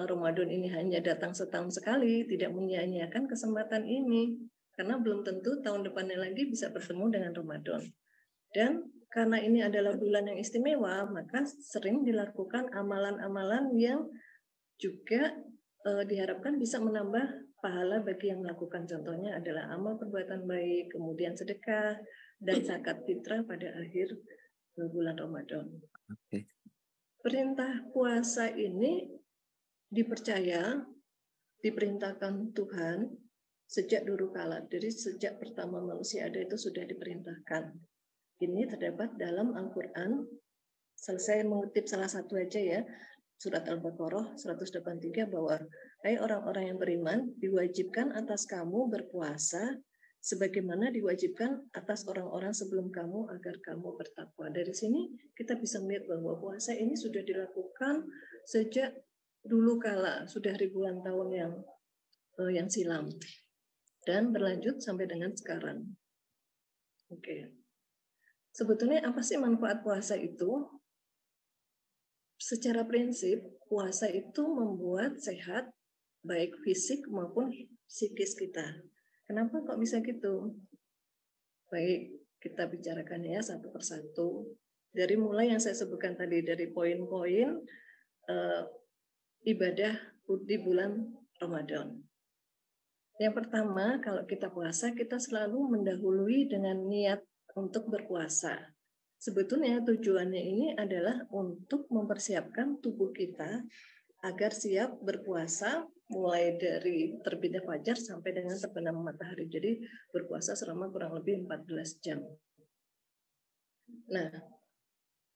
Ramadan ini hanya datang setahun sekali, tidak menyia-nyiakan kesempatan ini. Karena belum tentu tahun depannya lagi bisa bertemu dengan Ramadan. Dan karena ini adalah bulan yang istimewa, maka sering dilakukan amalan-amalan yang juga diharapkan bisa menambah pahala bagi yang melakukan. Contohnya adalah amal perbuatan baik, kemudian sedekah, dan zakat fitrah pada akhir bulan Ramadan. Oke. Perintah puasa ini dipercaya, diperintahkan Tuhan sejak dulu kala. Jadi sejak pertama manusia ada itu sudah diperintahkan. Ini terdapat dalam Al-Quran. Saya mengutip salah satu aja ya, surat Al-Baqarah 183 bahwa hai orang-orang yang beriman, diwajibkan atas kamu berpuasa sebagaimana diwajibkan atas orang-orang sebelum kamu agar kamu bertakwa. Dari sini kita bisa melihat bahwa puasa ini sudah dilakukan sejak dulu kala, sudah ribuan tahun yang silam, dan berlanjut sampai dengan sekarang. Oke. Sebetulnya apa sih manfaat puasa itu? Secara prinsip, puasa itu membuat sehat baik fisik maupun psikis kita. Kenapa kok bisa gitu? Baik, kita bicarakan ya satu persatu. Dari mulai yang saya sebutkan tadi, dari poin-poin ibadah di bulan Ramadan. Yang pertama, kalau kita puasa, kita selalu mendahului dengan niat untuk berpuasa. Sebetulnya tujuannya ini adalah untuk mempersiapkan tubuh kita agar siap berpuasa mulai dari terbitnya fajar sampai dengan terbenam matahari. Jadi berpuasa selama kurang lebih 14 jam. Nah,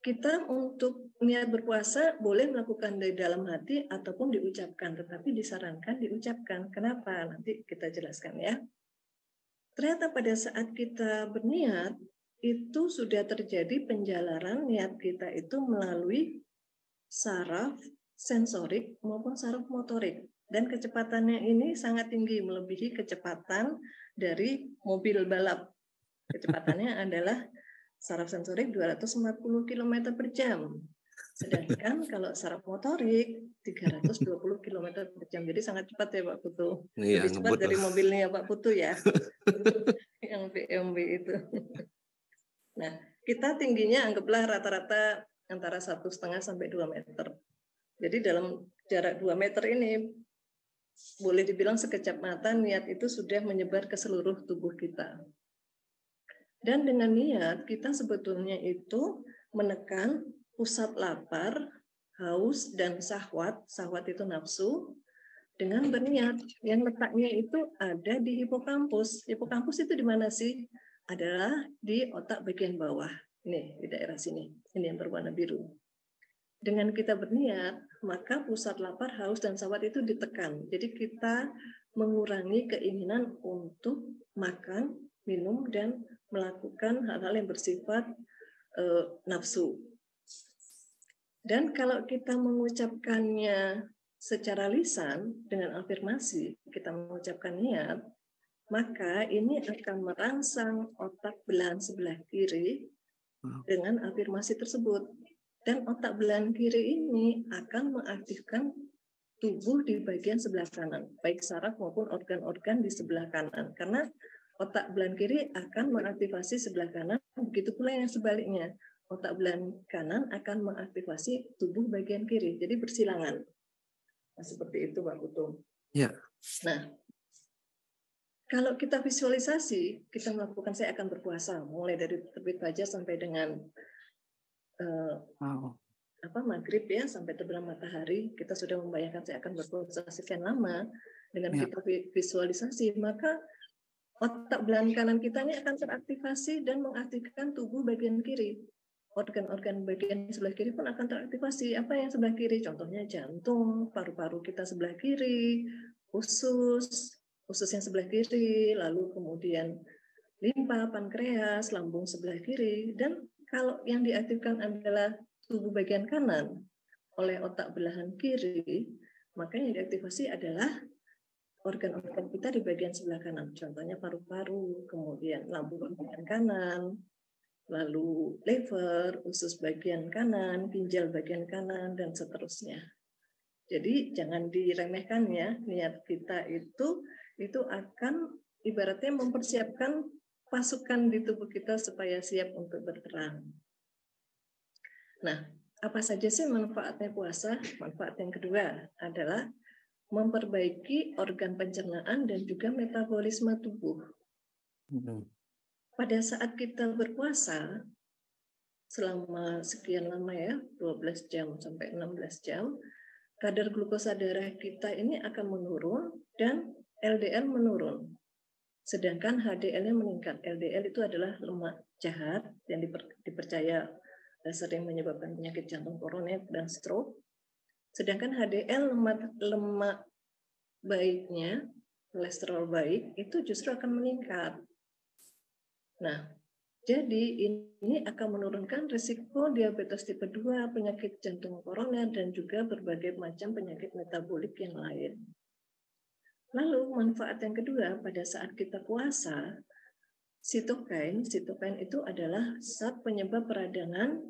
kita untuk niat berpuasa boleh melakukan dari dalam hati ataupun diucapkan, tetapi disarankan diucapkan. Kenapa? Nanti kita jelaskan ya. Ternyata pada saat kita berniat, itu sudah terjadi penjalaran niat kita itu melalui saraf sensorik maupun saraf motorik. Dan kecepatannya ini sangat tinggi, melebihi kecepatan dari mobil balap. Kecepatannya adalah saraf sensorik 240 km per jam. Sedangkan kalau saraf motorik 320 km per jam. Jadi sangat cepat ya Pak Putu. Iya, Lebih cepat dari mobilnya Pak Putu ya. Yang BMW itu. Nah, kita tingginya anggaplah rata-rata antara 1,5 sampai 2 meter. Jadi dalam jarak 2 meter ini boleh dibilang sekejap mata niat itu sudah menyebar ke seluruh tubuh kita. Dan dengan niat kita sebetulnya itu menekan pusat lapar, haus, dan syahwat. Syahwat itu nafsu. Dengan berniat yang letaknya itu ada di hipokampus. Hipokampus itu di mana sih? Adalah di otak bagian bawah. Ini di daerah sini. Ini yang berwarna biru. Dengan kita berniat, maka pusat lapar, haus, dan syahwat itu ditekan. Jadi kita mengurangi keinginan untuk makan, minum, dan melakukan hal-hal yang bersifat nafsu. Dan kalau kita mengucapkannya secara lisan dengan afirmasi, kita mengucapkan niat, maka ini akan merangsang otak belahan sebelah kiri dengan afirmasi tersebut. Dan otak belahan kiri ini akan mengaktifkan tubuh di bagian sebelah kanan, baik saraf maupun organ-organ di sebelah kanan. Karena otak belahan kiri akan mengaktifasi sebelah kanan, begitu pula yang sebaliknya. Otak belahan kanan akan mengaktifasi tubuh bagian kiri, jadi bersilangan. Nah, seperti itu Pak Putu. Ya. Nah, kalau kita visualisasi, kita melakukan saya akan berpuasa mulai dari terbit fajar sampai dengan maghrib ya, sampai terbenam matahari. Kita sudah membayangkan saya akan berpuasa sekian lama. Dengan kita visualisasi, maka otak belahan kanan kita ini akan teraktivasi dan mengaktifkan tubuh bagian kiri. Organ-organ bagian sebelah kiri pun akan teraktivasi. Apa yang sebelah kiri? Contohnya jantung, paru-paru kita sebelah kiri, usus yang sebelah kiri, lalu kemudian limpa, pankreas, lambung sebelah kiri. Dan kalau yang diaktifkan adalah tubuh bagian kanan oleh otak belahan kiri, maka yang diaktifasi adalah organ-organ kita di bagian sebelah kanan. Contohnya paru-paru, kemudian lambung bagian kanan, lalu lever, usus bagian kanan, ginjal bagian kanan, dan seterusnya. Jadi jangan diremehkan ya, niat kita itu akan ibaratnya mempersiapkan pasukan di tubuh kita supaya siap untuk berperang. Nah, apa saja sih manfaatnya puasa? Manfaat yang kedua adalah memperbaiki organ pencernaan dan juga metabolisme tubuh. Pada saat kita berpuasa, selama sekian lama ya, 12 jam sampai 16 jam, kadar glukosa darah kita ini akan menurun dan LDL menurun. Sedangkan HDL-nya meningkat. LDL itu adalah lemak jahat yang dipercaya sering menyebabkan penyakit jantung koroner dan stroke. Sedangkan HDL lemak baiknya, kolesterol baik, itu justru akan meningkat. Nah, jadi ini akan menurunkan risiko diabetes tipe 2, penyakit jantung koroner, dan juga berbagai macam penyakit metabolik yang lain. Lalu manfaat yang kedua, pada saat kita puasa, sitokain itu adalah zat penyebab peradangan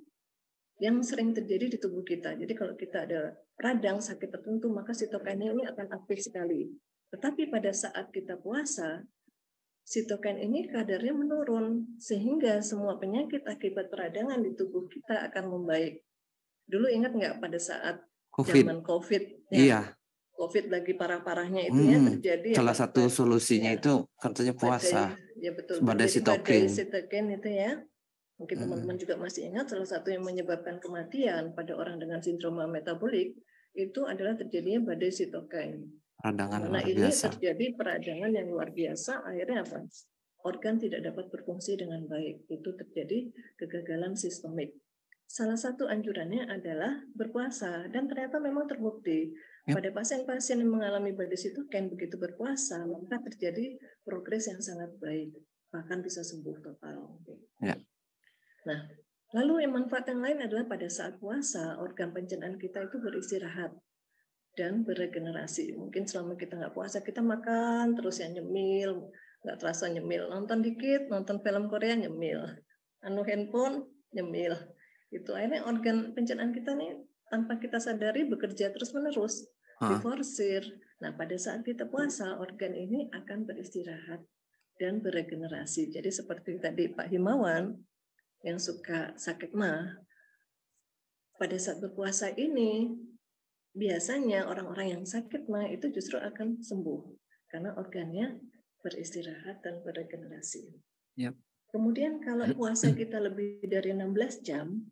yang sering terjadi di tubuh kita. Jadi kalau kita ada radang sakit tertentu, maka sitokain ini akan aktif sekali. Tetapi pada saat kita puasa, sitokain ini kadarnya menurun, sehingga semua penyakit akibat peradangan di tubuh kita akan membaik. Dulu ingat nggak pada saat zaman COVID? Ya, iya. COVID lagi parah-parahnya itu ya terjadi. Salah satu solusinya ya, itu katanya puasa. Ya betul. Badai sitokin itu ya. Mungkin teman-teman juga masih ingat salah satu yang menyebabkan kematian pada orang dengan sindroma metabolik itu adalah terjadinya badai sitokin. Karena ini terjadi peradangan yang luar biasa, akhirnya apa? Organ tidak dapat berfungsi dengan baik. Itu terjadi kegagalan sistemik. Salah satu anjurannya adalah berpuasa, dan ternyata memang terbukti pada pasien-pasien yang mengalami badai sitokin begitu berpuasa, maka terjadi progres yang sangat baik, bahkan bisa sembuh total. Ya. Nah, lalu yang manfaat yang lain adalah pada saat puasa, organ pencernaan kita itu beristirahat dan beregenerasi. Mungkin selama kita nggak puasa, kita makan terus yang nyemil, nggak terasa nyemil. Nonton dikit, nonton film Korea nyemil. Handphone nyemil. Itu akhirnya organ pencernaan kita nih tanpa kita sadari bekerja terus-menerus, diforsir. Nah, pada saat kita puasa, organ ini akan beristirahat dan beregenerasi. Jadi seperti tadi Pak Himawan, yang suka sakit mah, pada saat berpuasa ini biasanya orang-orang yang sakit mah itu justru akan sembuh karena organnya beristirahat dan beregenerasi. Yep. Kemudian kalau puasa kita lebih dari 16 jam,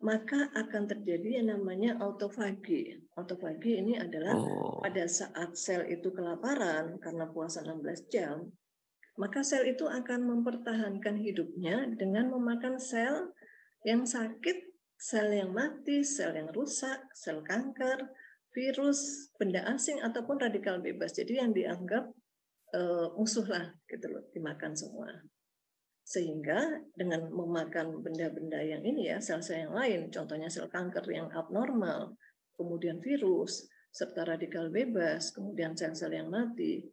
maka akan terjadi yang namanya autofagi. Autofagi ini adalah pada saat sel itu kelaparan karena puasa 16 jam, maka sel itu akan mempertahankan hidupnya dengan memakan sel yang sakit, sel yang mati, sel yang rusak, sel kanker, virus, benda asing, ataupun radikal bebas. Jadi yang dianggap musuh lah, gitu loh, dimakan semua. Sehingga dengan memakan benda-benda yang ini ya, sel-sel yang lain, contohnya sel kanker yang abnormal, kemudian virus, serta radikal bebas, kemudian sel-sel yang mati,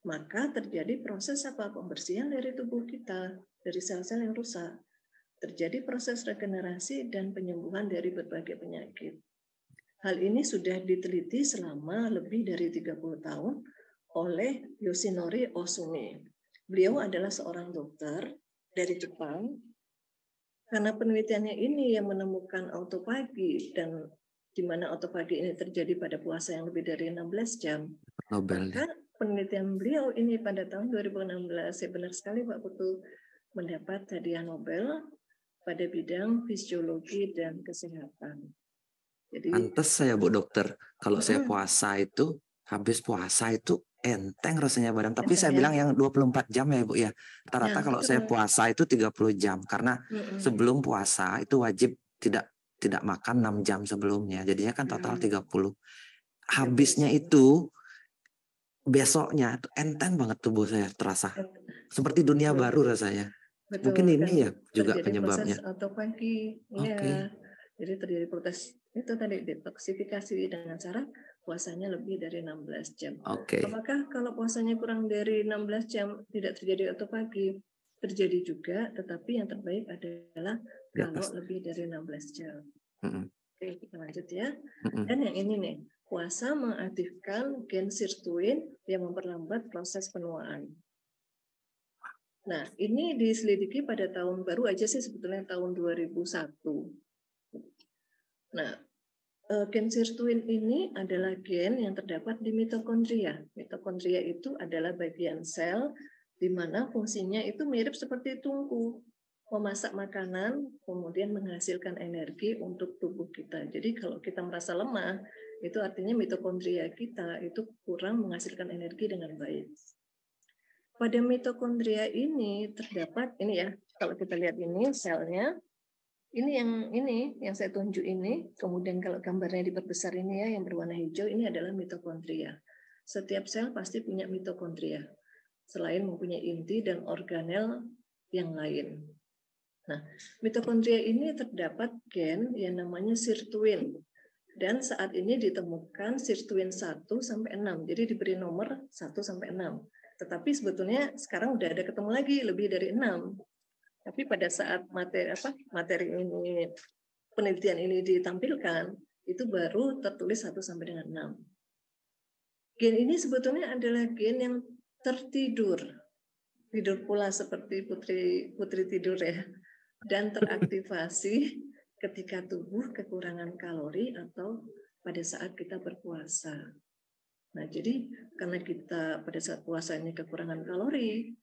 maka terjadi proses apa? Pembersihan dari tubuh kita, dari sel-sel yang rusak. Terjadi proses regenerasi dan penyembuhan dari berbagai penyakit. Hal ini sudah diteliti selama lebih dari 30 tahun oleh Yoshinori Ohsumi. Beliau adalah seorang dokter dari Jepang. Karena penelitiannya ini yang menemukan autofagi, dan di mana autofagi ini terjadi pada puasa yang lebih dari 16 jam. Maka penelitian beliau ini pada tahun 2016, ya benar sekali Pak Putu, mendapat hadiah Nobel pada bidang fisiologi dan kesehatan. Jadi pantes saya Bu Dokter, kalau saya puasa itu, habis puasa itu enteng rasanya badan. Tapi saya bilang yang 24 jam ya Bu ya. Rata-rata kalau saya puasa itu 30 jam. Karena sebelum puasa itu wajib tidak makan 6 jam sebelumnya. Jadinya kan total 30. Habisnya itu besoknya itu enteng banget tubuh saya terasa. Seperti dunia baru rasanya. Betul, mungkin ini ya juga penyebabnya. Autofagi, ya. Jadi terjadi proses itu tadi, detoksifikasi dengan cara puasanya lebih dari 16 jam. Apakah kalau puasanya kurang dari 16 jam tidak terjadi autofagi? Terjadi juga, tetapi yang terbaik adalah kalau lebih dari 16 jam. Oke, kita lanjut ya. Dan yang ini nih, puasa mengaktifkan gen sirtuin yang memperlambat proses penuaan. Nah, ini diselidiki pada tahun baru aja sih sebetulnya tahun 2001. Nah, Gen sirtuin ini adalah gen yang terdapat di mitokondria. Mitokondria itu adalah bagian sel di mana fungsinya itu mirip seperti tungku, memasak makanan, kemudian menghasilkan energi untuk tubuh kita. Jadi kalau kita merasa lemah, itu artinya mitokondria kita itu kurang menghasilkan energi dengan baik. Pada mitokondria ini terdapat, ini ya, kalau kita lihat ini selnya, ini yang saya tunjuk ini, kemudian kalau gambarnya diperbesar ini ya, yang berwarna hijau, ini adalah mitokondria. Setiap sel pasti punya mitokondria, selain mempunyai inti dan organel yang lain. Nah, mitokondria ini terdapat gen yang namanya sirtuin. Dan saat ini ditemukan sirtuin 1 sampai 6. Jadi diberi nomor 1 sampai 6. Tetapi sebetulnya sekarang udah ada ketemu lagi lebih dari 6. Tapi pada saat materi ini, penelitian ini ditampilkan, itu baru tertulis 1 sampai dengan 6. Gen ini sebetulnya adalah gen yang tertidur. Tidur pula seperti putri tidur ya. Dan teraktivasi ketika tubuh kekurangan kalori atau pada saat kita berpuasa. Nah, jadi karena kita pada saat puasa ini kekurangan kalori,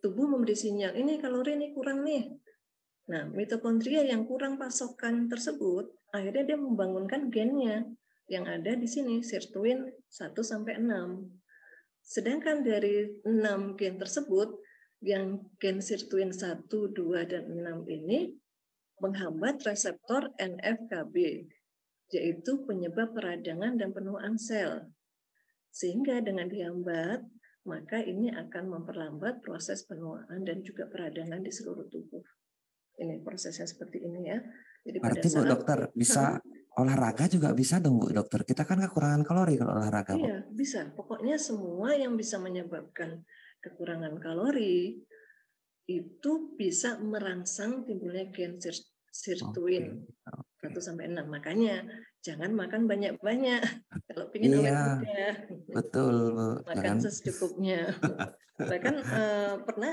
tubuh memberi sinyal, ini kalori ini kurang nih. Nah, mitokondria yang kurang pasokan tersebut, akhirnya dia membangunkan gennya yang ada di sini, sirtuin 1 sampai 6. Sedangkan dari 6 gen tersebut, yang gen sirtuin 1, 2, dan 6 ini menghambat reseptor NF-kB, yaitu penyebab peradangan dan penuaan sel. Sehingga dengan dihambat, maka ini akan memperlambat proses penuaan dan juga peradangan di seluruh tubuh. Ini prosesnya seperti ini ya. Jadi berarti Bu Dokter bisa olahraga juga bisa dong Bu Dokter. Kita kan kekurangan kalori kalau olahraga. Iya, bisa. Pokoknya semua yang bisa menyebabkan kekurangan kalori itu bisa merangsang timbulnya gen sirtuin 1 sampai 6. Makanya jangan makan banyak-banyak kalau ingin awet muda. Betul, Bu. Makan secukupnya. Bahkan pernah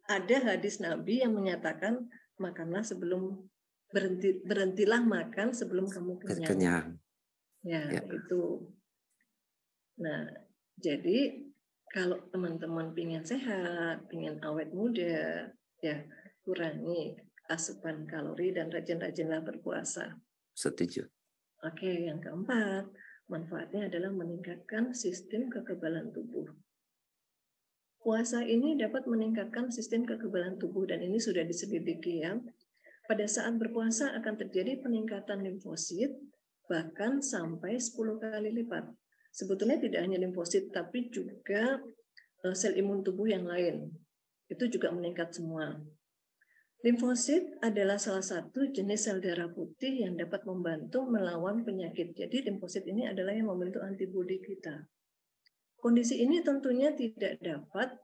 ada hadis Nabi yang menyatakan makanlah sebelum berhentilah makan sebelum kamu kenyang. Ya, itu. Nah, jadi kalau teman-teman ingin sehat, ingin awet muda, ya kurangi asupan kalori dan rajin-rajinlah berpuasa. Setuju. Oke, yang keempat, manfaatnya adalah meningkatkan sistem kekebalan tubuh. Puasa ini dapat meningkatkan sistem kekebalan tubuh dan ini sudah diselidiki ya. Pada saat berpuasa akan terjadi peningkatan limfosit bahkan sampai 10 kali lipat. Sebetulnya tidak hanya limfosit tapi juga sel imun tubuh yang lain. Itu juga meningkat semua. Limfosit adalah salah satu jenis sel darah putih yang dapat membantu melawan penyakit. Jadi limfosit ini adalah yang membentuk antibodi kita. Kondisi ini tentunya dapat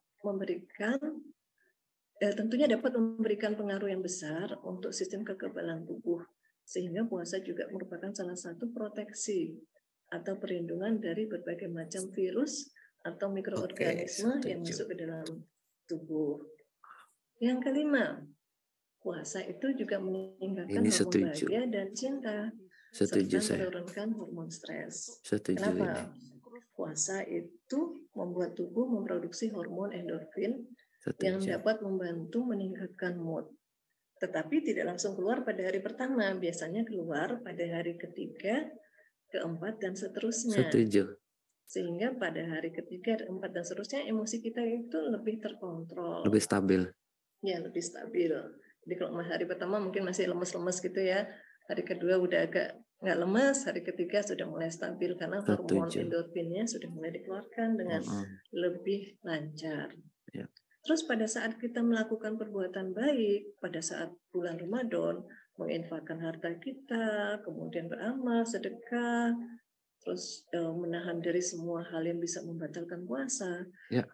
memberikan pengaruh yang besar untuk sistem kekebalan tubuh. Sehingga puasa juga merupakan salah satu proteksi atau perlindungan dari berbagai macam virus atau mikroorganisme yang masuk ke dalam tubuh. Yang kelima, puasa itu juga meningkatkan hormon bahagia dan cinta, serta menurunkan hormon stres. Kenapa? Puasa itu membuat tubuh memproduksi hormon endorfin yang dapat membantu meningkatkan mood. Tetapi tidak langsung keluar pada hari pertama, biasanya keluar pada hari ketiga, keempat, dan seterusnya. Sehingga pada hari ketiga, keempat, dan seterusnya emosi kita itu lebih terkontrol. Lebih stabil. Ya, lebih stabil. Jadi kalau hari pertama mungkin masih lemes-lemes gitu ya, hari kedua udah agak nggak lemes, hari ketiga sudah mulai stabil karena hormon endorfinnya sudah mulai dikeluarkan dengan lebih lancar. Ya. Terus pada saat kita melakukan perbuatan baik, pada saat bulan Ramadan, menginfakkan harta kita, kemudian beramal, sedekah, terus menahan dari semua hal yang bisa membatalkan puasa,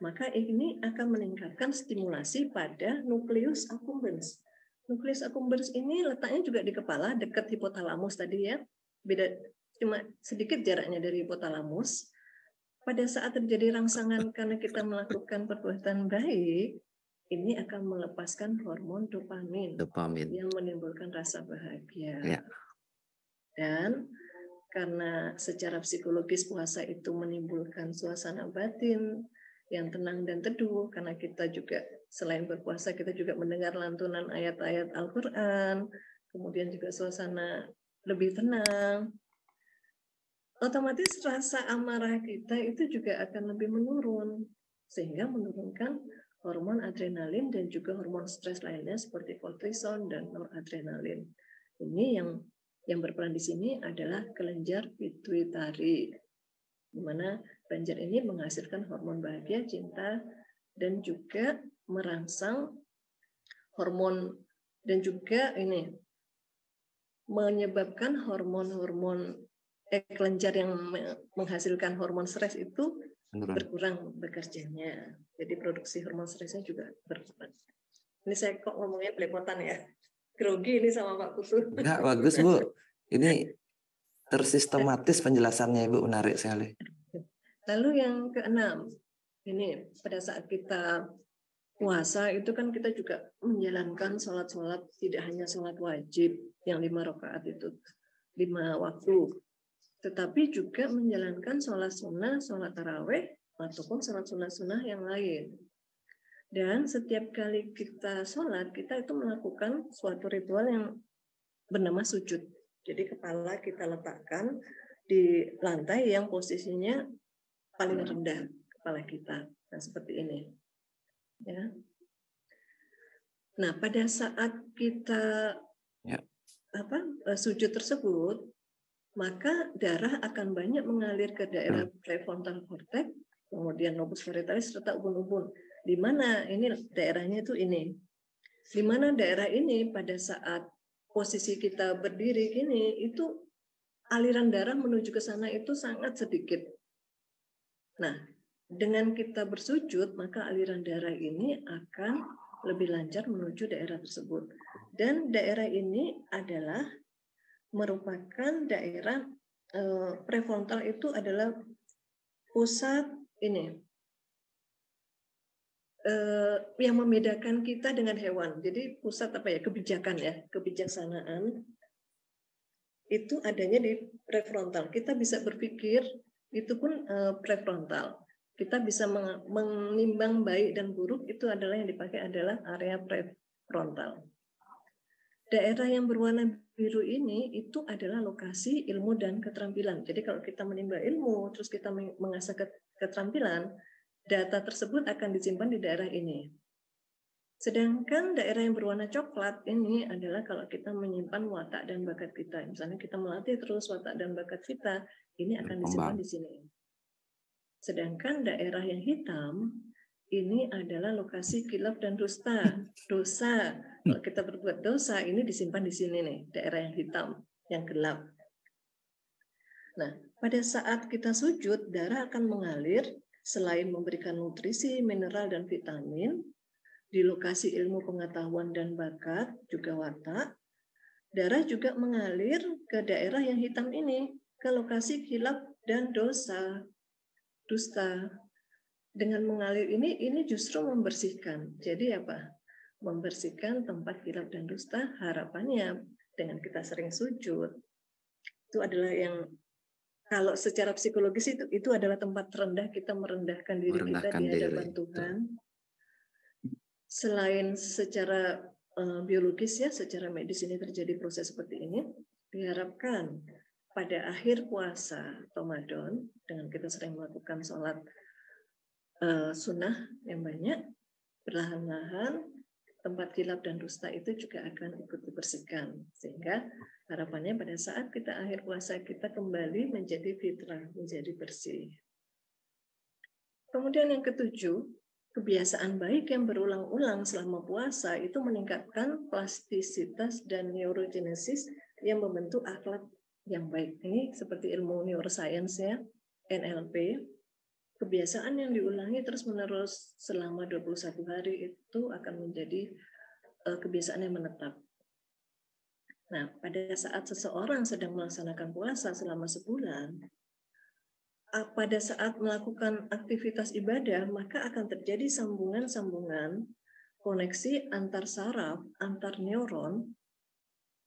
maka ini akan meningkatkan stimulasi pada nukleus accumbens. Nukleus accumbens ini letaknya juga di kepala, dekat hipotalamus tadi ya, beda cuma sedikit jaraknya dari hipotalamus. Pada saat terjadi rangsangan karena kita melakukan perbuatan baik, ini akan melepaskan hormon dopamin. yang menimbulkan rasa bahagia. Dan karena secara psikologis puasa itu menimbulkan suasana batin yang tenang dan teduh, karena kita juga selain berpuasa kita juga mendengar lantunan ayat-ayat Al-Quran, kemudian juga suasana lebih tenang, otomatis rasa amarah kita itu juga akan lebih menurun, sehingga menurunkan hormon adrenalin dan juga hormon stres lainnya seperti kortisol dan noradrenalin. Ini yang berperan di sini adalah kelenjar pituitari, di mana kelenjar ini menghasilkan hormon bahagia, cinta, dan juga merangsang hormon dan juga ini menyebabkan hormon-hormon kelenjar yang menghasilkan hormon stres itu berkurang bekerjanya. Jadi produksi hormon stresnya juga berkurang. Ini saya kok ngomongnya belepotan ya. Grogi ini sama Pak Putu. Enggak, bagus Bu. Ini tersistematis penjelasannya Ibu, menarik sekali. Lalu yang keenam, ini pada saat kita puasa itu kan kita juga menjalankan sholat-sholat, tidak hanya sholat wajib yang 5 rakaat itu 5 waktu, tetapi juga menjalankan sholat sunnah, sholat taraweh, ataupun sholat sunnah-sunnah yang lain. Dan setiap kali kita sholat, kita itu melakukan suatu ritual yang bernama sujud. Jadi kepala kita letakkan di lantai yang posisinya paling rendah kepala kita. Nah, seperti ini. Ya. Nah, pada saat kita sujud tersebut, maka darah akan banyak mengalir ke daerah prefrontal cortex, kemudian lobus parietalis serta ubun-ubun. Di mana ini daerahnya itu ini. Di mana daerah ini pada saat posisi kita berdiri gini, itu aliran darah menuju ke sana itu sangat sedikit. Nah, dengan kita bersujud, maka aliran darah ini akan lebih lancar menuju daerah tersebut. Dan daerah ini adalah merupakan daerah prefrontal itu adalah pusat ini yang membedakan kita dengan hewan. Jadi pusat kebijakan ya, kebijaksanaan itu adanya di prefrontal. Kita bisa berpikir itu pun prefrontal. Kita bisa menimbang baik dan buruk, itu adalah yang dipakai adalah area prefrontal. Daerah yang berwarna biru ini itu adalah lokasi ilmu dan keterampilan. Jadi kalau kita menimba ilmu, terus kita mengasah keterampilan, data tersebut akan disimpan di daerah ini. Sedangkan daerah yang berwarna coklat ini adalah kalau kita menyimpan watak dan bakat kita. Misalnya kita melatih terus watak dan bakat kita, ini akan disimpan di sini. Sedangkan daerah yang hitam ini adalah lokasi khilaf dan dusta. Dosa. Kalau kita berbuat dosa, ini disimpan di sini nih, daerah yang hitam, yang gelap. Nah, pada saat kita sujud, darah akan mengalir selain memberikan nutrisi, mineral, dan vitamin, di lokasi ilmu pengetahuan dan bakat, juga watak, darah juga mengalir ke daerah yang hitam ini, ke lokasi khilaf dan dusta. Dengan mengalir ini justru membersihkan. Jadi apa? Membersihkan tempat khilaf dan dusta. Harapannya dengan kita sering sujud, itu adalah yang kalau secara psikologis itu adalah tempat terendah, kita merendahkan diri kita di hadapan Tuhan. Selain secara biologis ya, secara medis ini terjadi proses seperti ini, diharapkan pada akhir puasa Ramadan dengan kita sering melakukan sholat sunnah yang banyak, perlahan-lahan tempat khilaf dan dusta itu juga akan ikut dibersihkan, sehingga harapannya pada saat kita akhir puasa kita kembali menjadi fitrah, menjadi bersih. Kemudian yang ketujuh, kebiasaan baik yang berulang-ulang selama puasa itu meningkatkan plastisitas dan neurogenesis yang membentuk akhlak yang baik. Ini seperti ilmu neuroscience ya, NLP. Kebiasaan yang diulangi terus-menerus selama 21 hari itu akan menjadi kebiasaan yang menetap. Nah, pada saat seseorang sedang melaksanakan puasa selama sebulan, pada saat melakukan aktivitas ibadah, maka akan terjadi sambungan-sambungan koneksi antar saraf, antar neuron,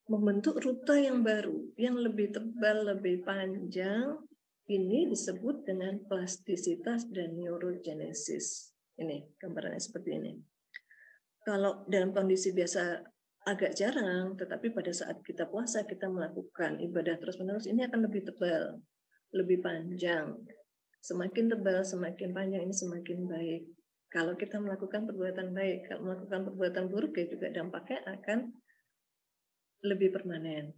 membentuk rute yang baru, yang lebih tebal, lebih panjang. Ini disebut dengan plastisitas dan neurogenesis. Ini gambarannya seperti ini. Kalau dalam kondisi biasa agak jarang, tetapi pada saat kita puasa, kita melakukan ibadah terus-menerus, ini akan lebih tebal, lebih panjang. Semakin tebal, semakin panjang, ini semakin baik. Kalau kita melakukan perbuatan baik, kalau melakukan perbuatan buruk, ya juga dampaknya akan lebih permanen.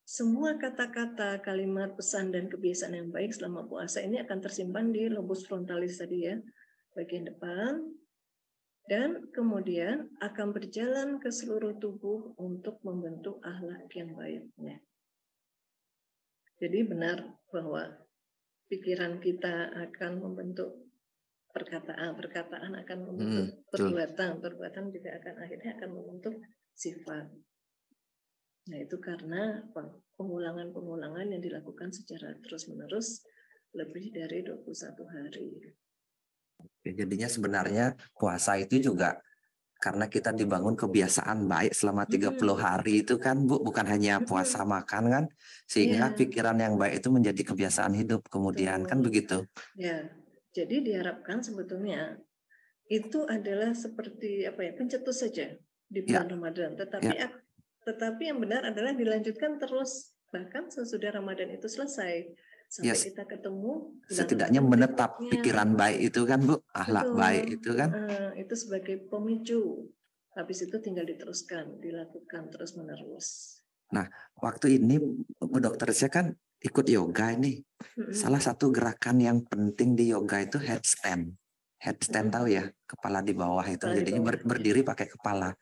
Semua kata-kata, kalimat, pesan, dan kebiasaan yang baik selama puasa ini akan tersimpan di lobus frontalis tadi ya, bagian depan, dan kemudian akan berjalan ke seluruh tubuh untuk membentuk akhlak yang baiknya. Jadi benar bahwa pikiran kita akan membentuk perkataan, perkataan akan membentuk perbuatan, perbuatan juga akan akhirnya akan membentuk sifat. Nah, itu karena pengulangan-pengulangan yang dilakukan secara terus-menerus lebih dari 21 hari. Jadinya sebenarnya puasa itu juga karena kita dibangun kebiasaan baik selama 30 hari itu kan Bu, bukan hanya puasa makan kan, sehingga pikiran yang baik itu menjadi kebiasaan hidup kemudian. Betul. Kan begitu. Ya, jadi diharapkan sebetulnya itu adalah seperti pencetus saja di bulan Ramadan, tetapi yang benar adalah dilanjutkan terus bahkan sesudah Ramadan itu selesai sampai kita ketemu. Setidaknya menetap pikiran baik itu kan Bu, akhlak baik itu kan. Itu sebagai pemicu. Habis itu tinggal diteruskan, dilakukan terus menerus. Nah, waktu ini Bu Dokter saya kan ikut yoga ini. Salah satu gerakan yang penting di yoga itu headstand. Headstand tahu ya, kepala di bawah itu. Jadinya berdiri pakai kepala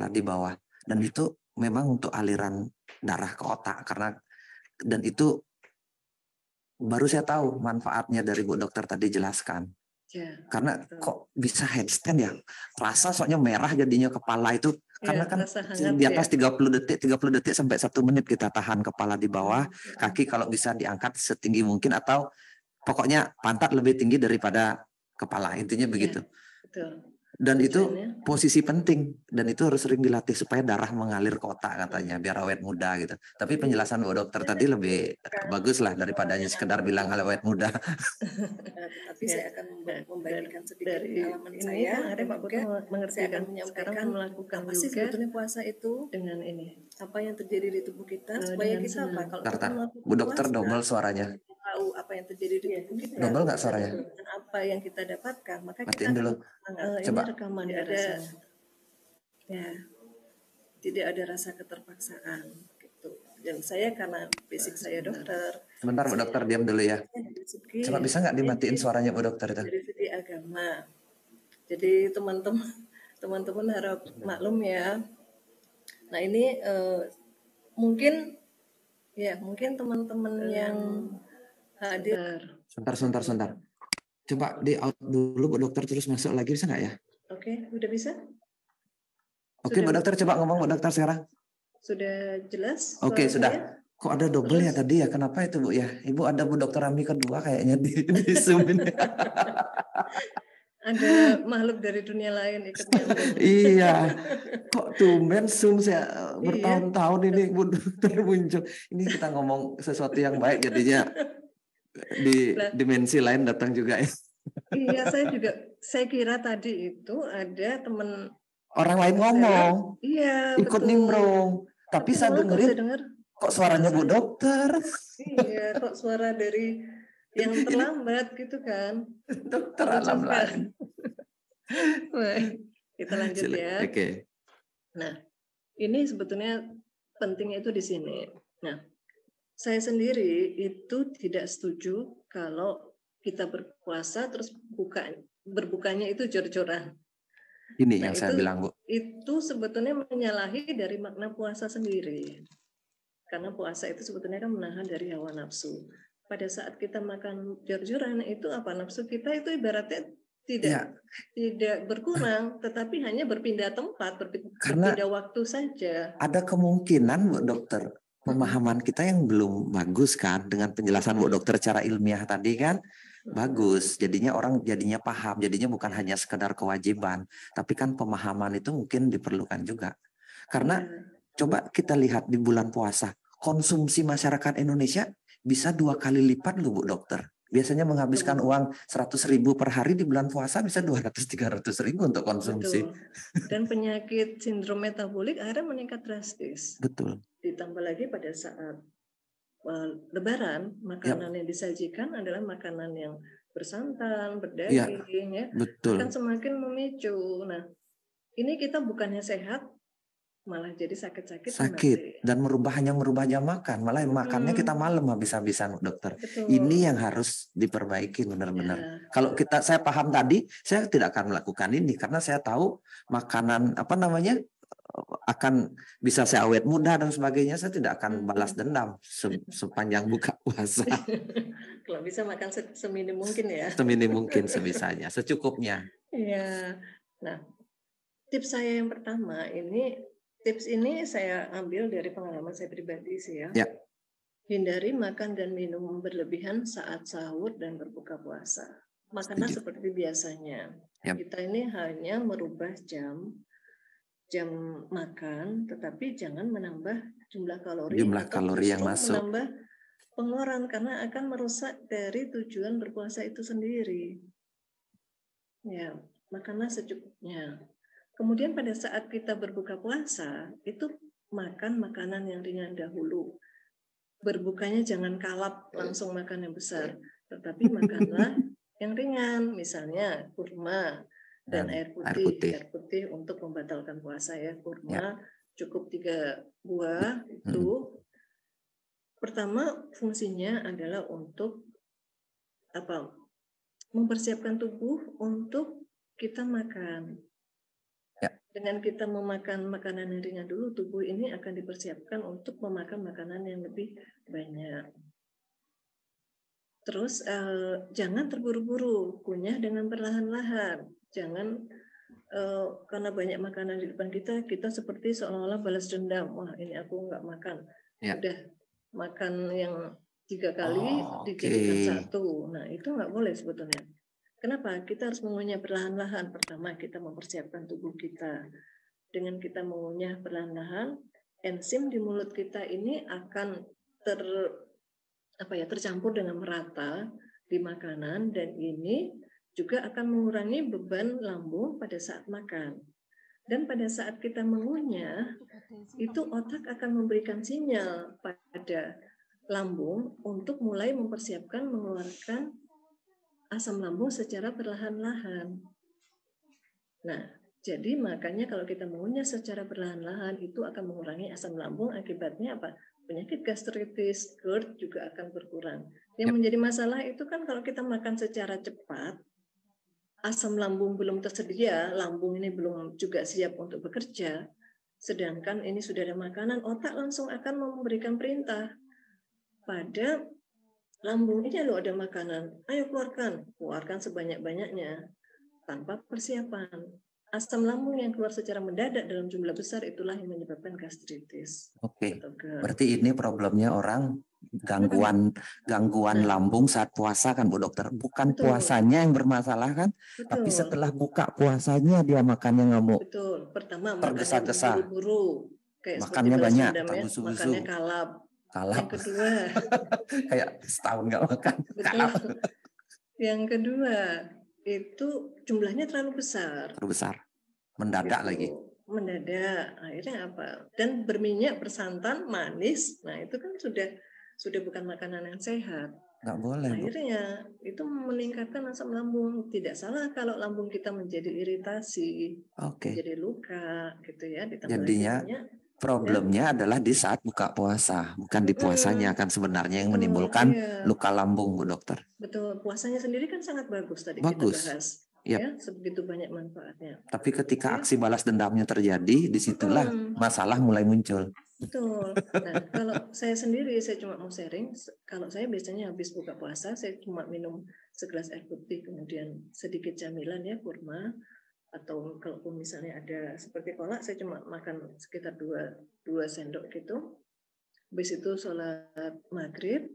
di bawah. Dan itu memang untuk aliran darah ke otak dan itu baru saya tahu manfaatnya dari Bu Dokter tadi jelaskan. Karena kok bisa headstand ya? Rasa soalnya merah jadinya kepala itu karena kan di atas 30 detik sampai 1 menit kita tahan kepala di bawah, kaki kalau bisa diangkat setinggi mungkin atau pokoknya pantat lebih tinggi daripada kepala, intinya begitu. Betul. Dan itu posisi penting dan itu harus sering dilatih supaya darah mengalir ke otak katanya biar awet muda gitu. Tapi penjelasan Bu Dokter tadi lebih bagus lah daripada hanya sekedar bilang awet muda. Tapi saya akan membagikan sedikit pengalaman saya. Ada Pak Putu mengerti saya akan menyampaikan melakukan apa sih sebetulnya puasa itu dengan ini. Apa yang terjadi di tubuh kita supaya kita apa? Kalau kita melakukan Bu Dokter double suaranya. Tahu apa yang terjadi di tubuh kita. Double nggak suaranya? Dan apa yang kita dapatkan, maka matiin kita dulu. Coba. Rekaman tidak ada rasa keterpaksaan gitu. Dan saya karena basic saya dokter. Sebentar Bu Dokter diam dulu ya. Coba bisa nggak dimatiin suaranya Bu Dokter itu? Dari segi agama. Jadi teman-teman harap maklum ya. Nah ini mungkin teman-teman yang hadir. Sebentar. Coba di out dulu Bu Dokter terus masuk lagi bisa nggak ya? Oke, udah bisa? Oke, Bu Dokter coba ngomong Bu Dokter sekarang. Sudah jelas? Oke, sudah. Kok ada double ya tadi ya? Kenapa itu Bu ya? Ibu ada Bu Dokter Ami kedua kayaknya di Zoom ini. Ada makhluk dari dunia lain ikut nyambung. Iya. Kok tumben Zoom saya bertahun-tahun ini Bu Dokter muncul. Ini kita ngomong sesuatu yang baik jadinya di dimensi lain datang juga ya. Iya, saya kira tadi itu ada teman orang lain ngomong. Iya, ikut nimbrung. Tapi saya dengerin kok suaranya Bu Dokter. Iya, kok suara dari yang terlambat gitu kan. Dokter alam lain. Kita lanjut ya. Oke. Nah, ini sebetulnya pentingnya itu di sini. Nah, saya sendiri itu tidak setuju kalau kita berpuasa terus berbukanya itu jor-joran. Ini yang saya bilang Bu. Itu sebetulnya menyalahi dari makna puasa sendiri. Karena puasa itu sebetulnya kan menahan dari hawa nafsu. Pada saat kita makan jor-joran itu apa, nafsu kita itu ibaratnya tidak berkurang, tetapi hanya berpindah tempat, berpindah waktu saja. Ada kemungkinan Bu Dokter, pemahaman kita yang belum bagus kan dengan penjelasan Bu Dokter secara ilmiah tadi kan bagus. Jadinya orang jadinya paham, jadinya bukan hanya sekedar kewajiban, tapi kan pemahaman itu mungkin diperlukan juga. Karena Coba kita lihat di bulan puasa, konsumsi masyarakat Indonesia bisa 2 kali lipat loh Bu Dokter. Biasanya menghabiskan uang 100.000 per hari, di bulan puasa bisa 200-300.000 untuk konsumsi. Betul. Dan penyakit sindrom metabolik akhirnya meningkat drastis. Betul. Ditambah lagi pada saat Lebaran, makanan yang disajikan adalah makanan yang bersantan, berdaging, ya, betul. akan semakin memicu. Nah, ini kita bukannya sehat, malah jadi sakit dan hanya merubah jam makan, malah makannya kita malam habis-habisan Dokter. Betul. Ini yang harus diperbaiki benar-benar. Kalau saya paham tadi, saya tidak akan melakukan ini karena saya tahu makanan akan bisa saya awet muda dan sebagainya. Saya tidak akan balas dendam sepanjang buka puasa. Kalau bisa makan seminim mungkin ya. Seminim mungkin, sebisanya, secukupnya. Iya. Nah, tips saya yang pertama tips ini saya ambil dari pengalaman saya pribadi sih ya. Hindari makan dan minum berlebihan saat sahur dan berbuka puasa. Makanlah seperti biasanya. Kita ini hanya merubah jam makan, tetapi jangan menambah jumlah kalori yang masuk. Menambah pengeluaran karena akan merusak dari tujuan berpuasa itu sendiri. Ya, makanlah secukupnya. Kemudian pada saat kita berbuka puasa, itu makan makanan yang ringan dahulu. Berbukanya jangan kalap langsung makan yang besar, tetapi makanlah yang ringan, misalnya kurma dan air putih untuk membatalkan puasa ya. Kurma cukup 3 buah itu. Pertama fungsinya adalah untuk mempersiapkan tubuh untuk kita makan. Dengan kita memakan makanan yang ringan dulu, tubuh ini akan dipersiapkan untuk memakan makanan yang lebih banyak. Terus jangan terburu-buru, kunyah dengan perlahan-lahan. Jangan karena banyak makanan di depan kita seperti seolah-olah balas dendam. Wah, ini aku nggak makan. Udah makan yang 3 kali dijadikan 1. Nah, itu nggak boleh sebetulnya. Kenapa? Kita harus mengunyah perlahan-lahan. Pertama, kita mempersiapkan tubuh kita. Dengan kita mengunyah perlahan-lahan, enzim di mulut kita ini akan tercampur dengan merata di makanan, dan ini juga akan mengurangi beban lambung pada saat makan. Dan pada saat kita mengunyah, itu otak akan memberikan sinyal pada lambung untuk mulai mempersiapkan mengeluarkan asam lambung secara perlahan-lahan. Nah, jadi makanya kalau kita mengunyah secara perlahan-lahan itu akan mengurangi asam lambung, akibatnya apa? Penyakit gastritis, GERD juga akan berkurang. Yang menjadi masalah itu kan kalau kita makan secara cepat, asam lambung belum tersedia, lambung ini belum juga siap untuk bekerja, sedangkan ini sudah ada makanan, otak langsung akan memberikan perintah pada lambung, ini loh ada makanan, ayo keluarkan sebanyak-banyaknya tanpa persiapan. Asam lambung yang keluar secara mendadak dalam jumlah besar itulah yang menyebabkan gastritis. Berarti ini problemnya orang gangguan lambung saat puasa kan Bu Dokter? Bukan puasanya yang bermasalah kan? Tapi setelah buka puasanya dia makannya ngamuk. Betul. Pertama tergesa-gesa, buru-buru, makannya banyak, makannya kalap. Yang kedua, kayak setahun nggak makan. Kalap. Yang kedua, itu jumlahnya terlalu besar. Mendadak lagi. Mendadak, akhirnya apa? Dan berminyak, bersantan, manis. Nah, itu kan sudah bukan makanan yang sehat. Nggak boleh, Bu. Akhirnya itu meningkatkan asam lambung. Tidak salah kalau lambung kita menjadi iritasi, menjadi luka, gitu ya. Jadinya problemnya adalah di saat buka puasa, bukan di puasanya kan sebenarnya yang menimbulkan luka lambung, Bu Dokter. Betul, puasanya sendiri kan sangat bagus tadi kita bahas. Ya, sebegitu banyak manfaatnya. Tapi ketika aksi balas dendamnya terjadi, disitulah masalah mulai muncul. Betul. Nah, kalau saya sendiri, saya cuma mau sharing. Kalau saya biasanya habis buka puasa, saya cuma minum segelas air putih, kemudian sedikit camilan ya, kurma. Atau kalaupun misalnya ada seperti kolak, saya cuma makan sekitar 2 sendok gitu. Habis itu sholat maghrib,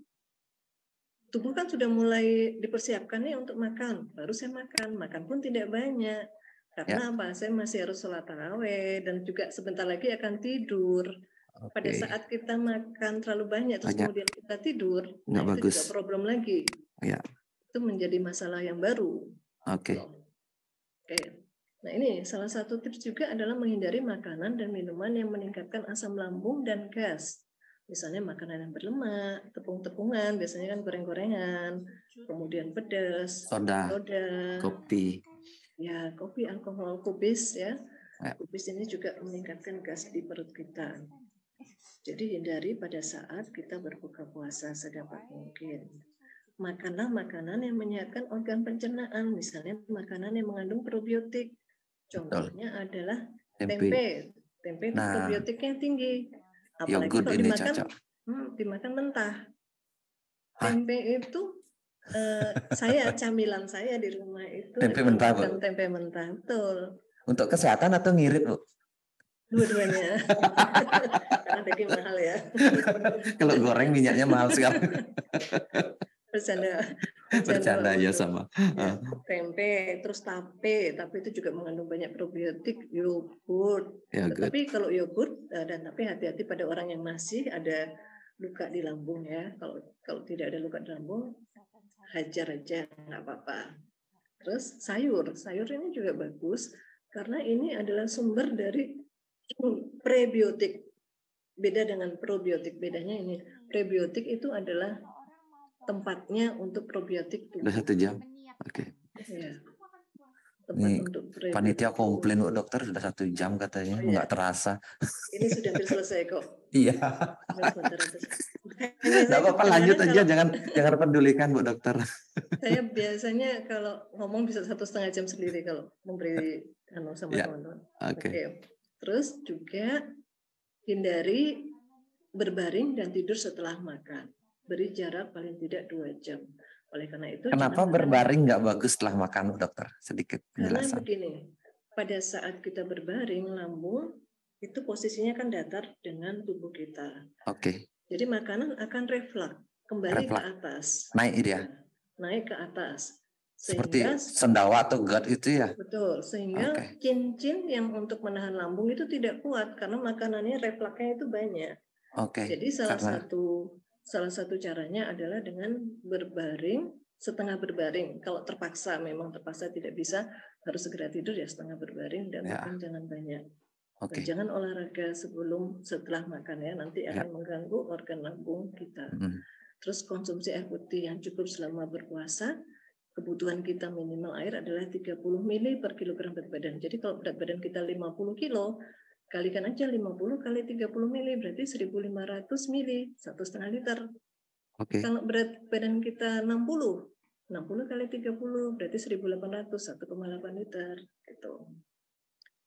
tubuh kan sudah mulai dipersiapkan nih untuk makan. Baru saya makan pun tidak banyak. Karena apa? Saya masih harus sholat tarawih dan juga sebentar lagi akan tidur. Pada saat kita makan terlalu banyak terus kemudian kita tidur, nggak itu bagus. juga problem lagi. Ya. Itu menjadi masalah yang baru. Oke. Nah ini salah satu tips juga adalah menghindari makanan dan minuman yang meningkatkan asam lambung dan gas. Misalnya makanan yang berlemak, tepung-tepungan, biasanya kan goreng-gorengan, kemudian pedas, soda, kopi. Ya, kopi, alkohol, kubis ya. Kubis ini juga meningkatkan gas di perut kita. Jadi hindari pada saat kita berbuka puasa sedapat mungkin. Makanlah makanan yang menyehatkan organ pencernaan, misalnya makanan yang mengandung probiotik. Contohnya adalah tempe. Tempe itu probiotiknya tinggi. Apalagi kalau dimakan mentah. Tempe itu camilan saya di rumah itu tempe mentah, Bu. Tempe mentah, betul. Untuk kesehatan atau ngirit, Bu? Dua-duanya. Karena daging mahal ya. Kalau goreng minyaknya mahal sekali. Bercanda ya sama. Ya, tempe, terus tape itu juga mengandung banyak probiotik, yogurt. Tapi kalau yogurt dan tape hati-hati pada orang yang masih ada luka di lambung ya. Kalau tidak ada luka di lambung, hajar aja nggak apa-apa. Terus sayur ini juga bagus karena ini adalah sumber dari prebiotik. Beda dengan probiotik, bedanya ini prebiotik itu adalah tempatnya untuk probiotik tubuh. Udah 1 jam. Oke. Ya. Ini panitia komplain, Bu dokter, sudah 1 jam katanya, nggak terasa. Ini sudah hampir selesai kok. Iya. Nggak apa-apa, lanjut aja, jangan pedulikan, Bu dokter. Saya biasanya kalau ngomong bisa 1,5 jam sendiri kalau memberi sama teman-teman. Oke. Terus juga hindari berbaring dan tidur setelah makan. Beri jarak paling tidak 2 jam. Oleh karena itu, kenapa berbaring nggak bagus setelah makan, dokter? Sedikit penjelasan. Karena begini, pada saat kita berbaring, lambung itu posisinya kan datar dengan tubuh kita. Oke. Jadi makanan akan refleks kembali ke atas. Naik dia. Naik ke atas. Seperti sendawa atau gut itu ya? Betul. Sehingga cincin yang untuk menahan lambung itu tidak kuat karena makanannya refleksnya itu banyak. Oke. Jadi salah satu caranya adalah dengan berbaring, setengah berbaring. Kalau memang terpaksa tidak bisa, harus segera tidur ya setengah berbaring dan makan jangan banyak. Dan jangan olahraga setelah makan ya, nanti akan mengganggu organ lambung kita. Terus konsumsi air putih yang cukup selama berpuasa. Kebutuhan kita minimal air adalah 30 ml per kilogram berat badan. Jadi kalau berat badan kita 50 kilo, kalikan aja 50 kali 30 ml, berarti 1.500 ml, 1,5 liter. Kalau berat badan kita 60 kali 30, berarti 1.800, 1,8 liter. Gitu.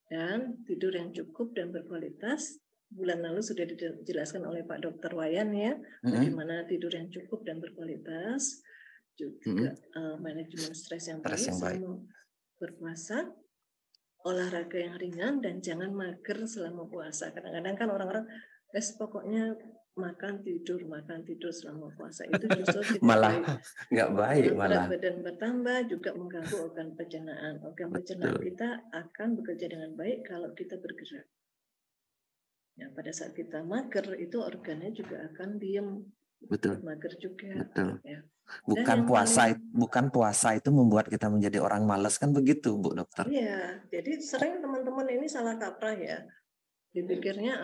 Dan tidur yang cukup dan berkualitas, bulan lalu sudah dijelaskan oleh Pak Dr. Wayan ya, bagaimana tidur yang cukup dan berkualitas, juga manajemen stres yang baik selama berpuasa, olahraga yang ringan, dan jangan mager selama puasa. Kadang-kadang kan orang-orang pokoknya makan tidur selama puasa, itu justru malah nggak baik, malah berat badan bertambah, juga mengganggu organ pencernaan. Organ pencernaan kita akan bekerja dengan baik kalau kita bergerak. Ya, pada saat kita mager itu organnya juga akan diam. Betul. Mager juga. Betul. Ya. Bukan puasa itu membuat kita menjadi orang malas, kan begitu, Bu dokter? Iya, jadi sering teman-teman ini salah kaprah ya. Dipikirnya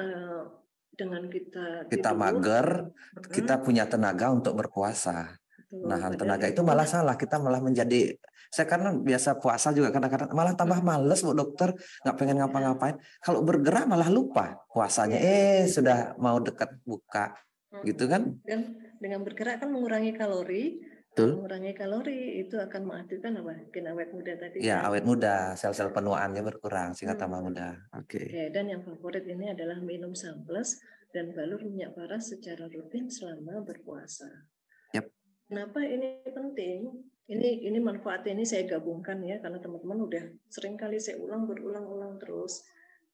dengan kita tidur, mager, kita punya tenaga untuk berpuasa. Nahan tenaga itu malah salah, kita malah menjadi, saya karena biasa puasa juga kadang-kadang malah tambah males, Bu dokter, nggak pengen ngapa-ngapain. Kalau bergerak malah lupa puasanya, sudah mau dekat buka. Gitu kan? Dan dengan bergerak kan mengurangi kalori. Betul. Mengurangi kalori itu akan mengaktifkan bikin awet muda tadi. Ya, awet muda, sel-sel penuaannya berkurang sehingga tambah muda. Oke. Dan yang favorit ini adalah minum samples dan balur minyak paras secara rutin selama berpuasa. Yep. Kenapa ini penting? Ini manfaatnya ini saya gabungkan ya, karena teman-teman udah sering kali saya berulang-ulang terus.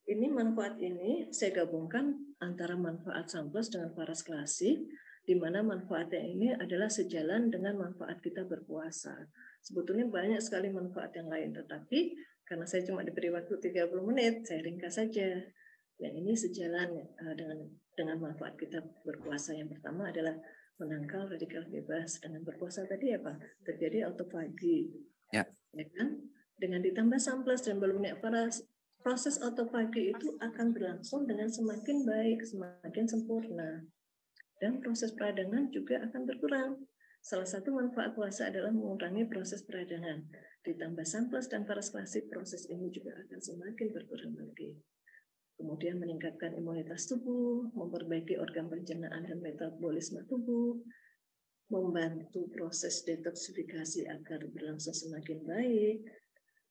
Ini manfaat ini saya gabungkan antara manfaat samples dengan paras klasik, di mana manfaatnya ini adalah sejalan dengan manfaat kita berpuasa. Sebetulnya banyak sekali manfaat yang lain, tetapi karena saya cuma diberi waktu 30 menit, saya ringkas saja. Yang ini sejalan dengan manfaat kita berpuasa. Yang pertama adalah menangkal radikal bebas. Dengan berpuasa tadi apa? Terjadi autofagi. Ya kan? Dengan ditambah samples dan belum paras, proses autofagi itu akan berlangsung dengan semakin baik, semakin sempurna. Dan proses peradangan juga akan berkurang. Salah satu manfaat puasa adalah mengurangi proses peradangan. Ditambah samples dan paras klasik, proses ini juga akan semakin berkurang lagi. Kemudian meningkatkan imunitas tubuh, memperbaiki organ pencernaan dan metabolisme tubuh, membantu proses detoksifikasi agar berlangsung semakin baik,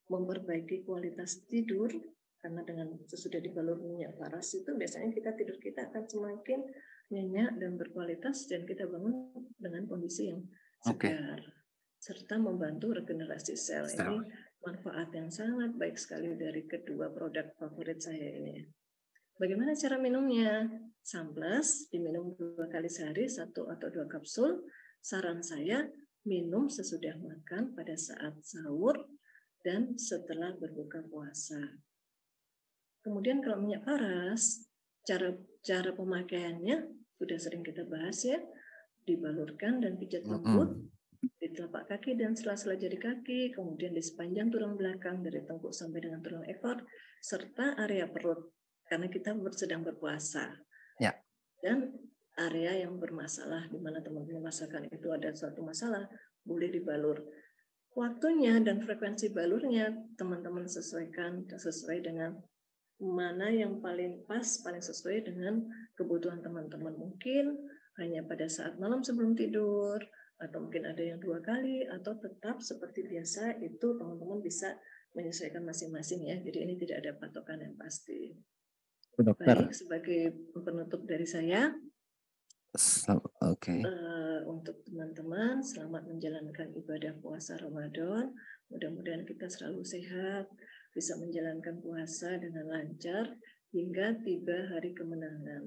memperbaiki kualitas tidur, karena dengan sesudah dibalur minyak paras itu biasanya tidur kita akan semakin nyenyak dan berkualitas, dan kita bangun dengan kondisi yang segar, serta membantu regenerasi sel. Ini manfaat yang sangat baik sekali dari kedua produk favorit saya ini. Bagaimana cara minumnya? Samples diminum 2 kali sehari, 1 atau 2 kapsul. Saran saya minum sesudah makan, pada saat sahur, dan setelah berbuka puasa. Kemudian kalau minyak paras, cara pemakaiannya sudah sering kita bahas ya, dibalurkan dan pijat lembut di telapak kaki dan sela-sela jari kaki, kemudian di sepanjang tulang belakang dari tengkuk sampai dengan tulang ekor, serta area perut, karena kita sedang berpuasa. Ya. Dan area yang bermasalah, di mana teman-teman merasakan itu ada suatu masalah, boleh dibalur. Waktunya dan frekuensi balurnya teman-teman sesuaikan sesuai dengan mana yang paling pas, paling sesuai dengan kebutuhan teman-teman. Mungkin hanya pada saat malam sebelum tidur, atau mungkin ada yang 2 kali, atau tetap seperti biasa, itu teman-teman bisa menyesuaikan masing-masing ya. Jadi ini tidak ada patokan yang pasti. Dokter. Baik, sebagai penutup dari saya, untuk teman-teman selamat menjalankan ibadah puasa Ramadan. Mudah-mudahan kita selalu sehat, bisa menjalankan puasa dengan lancar hingga tiba hari kemenangan.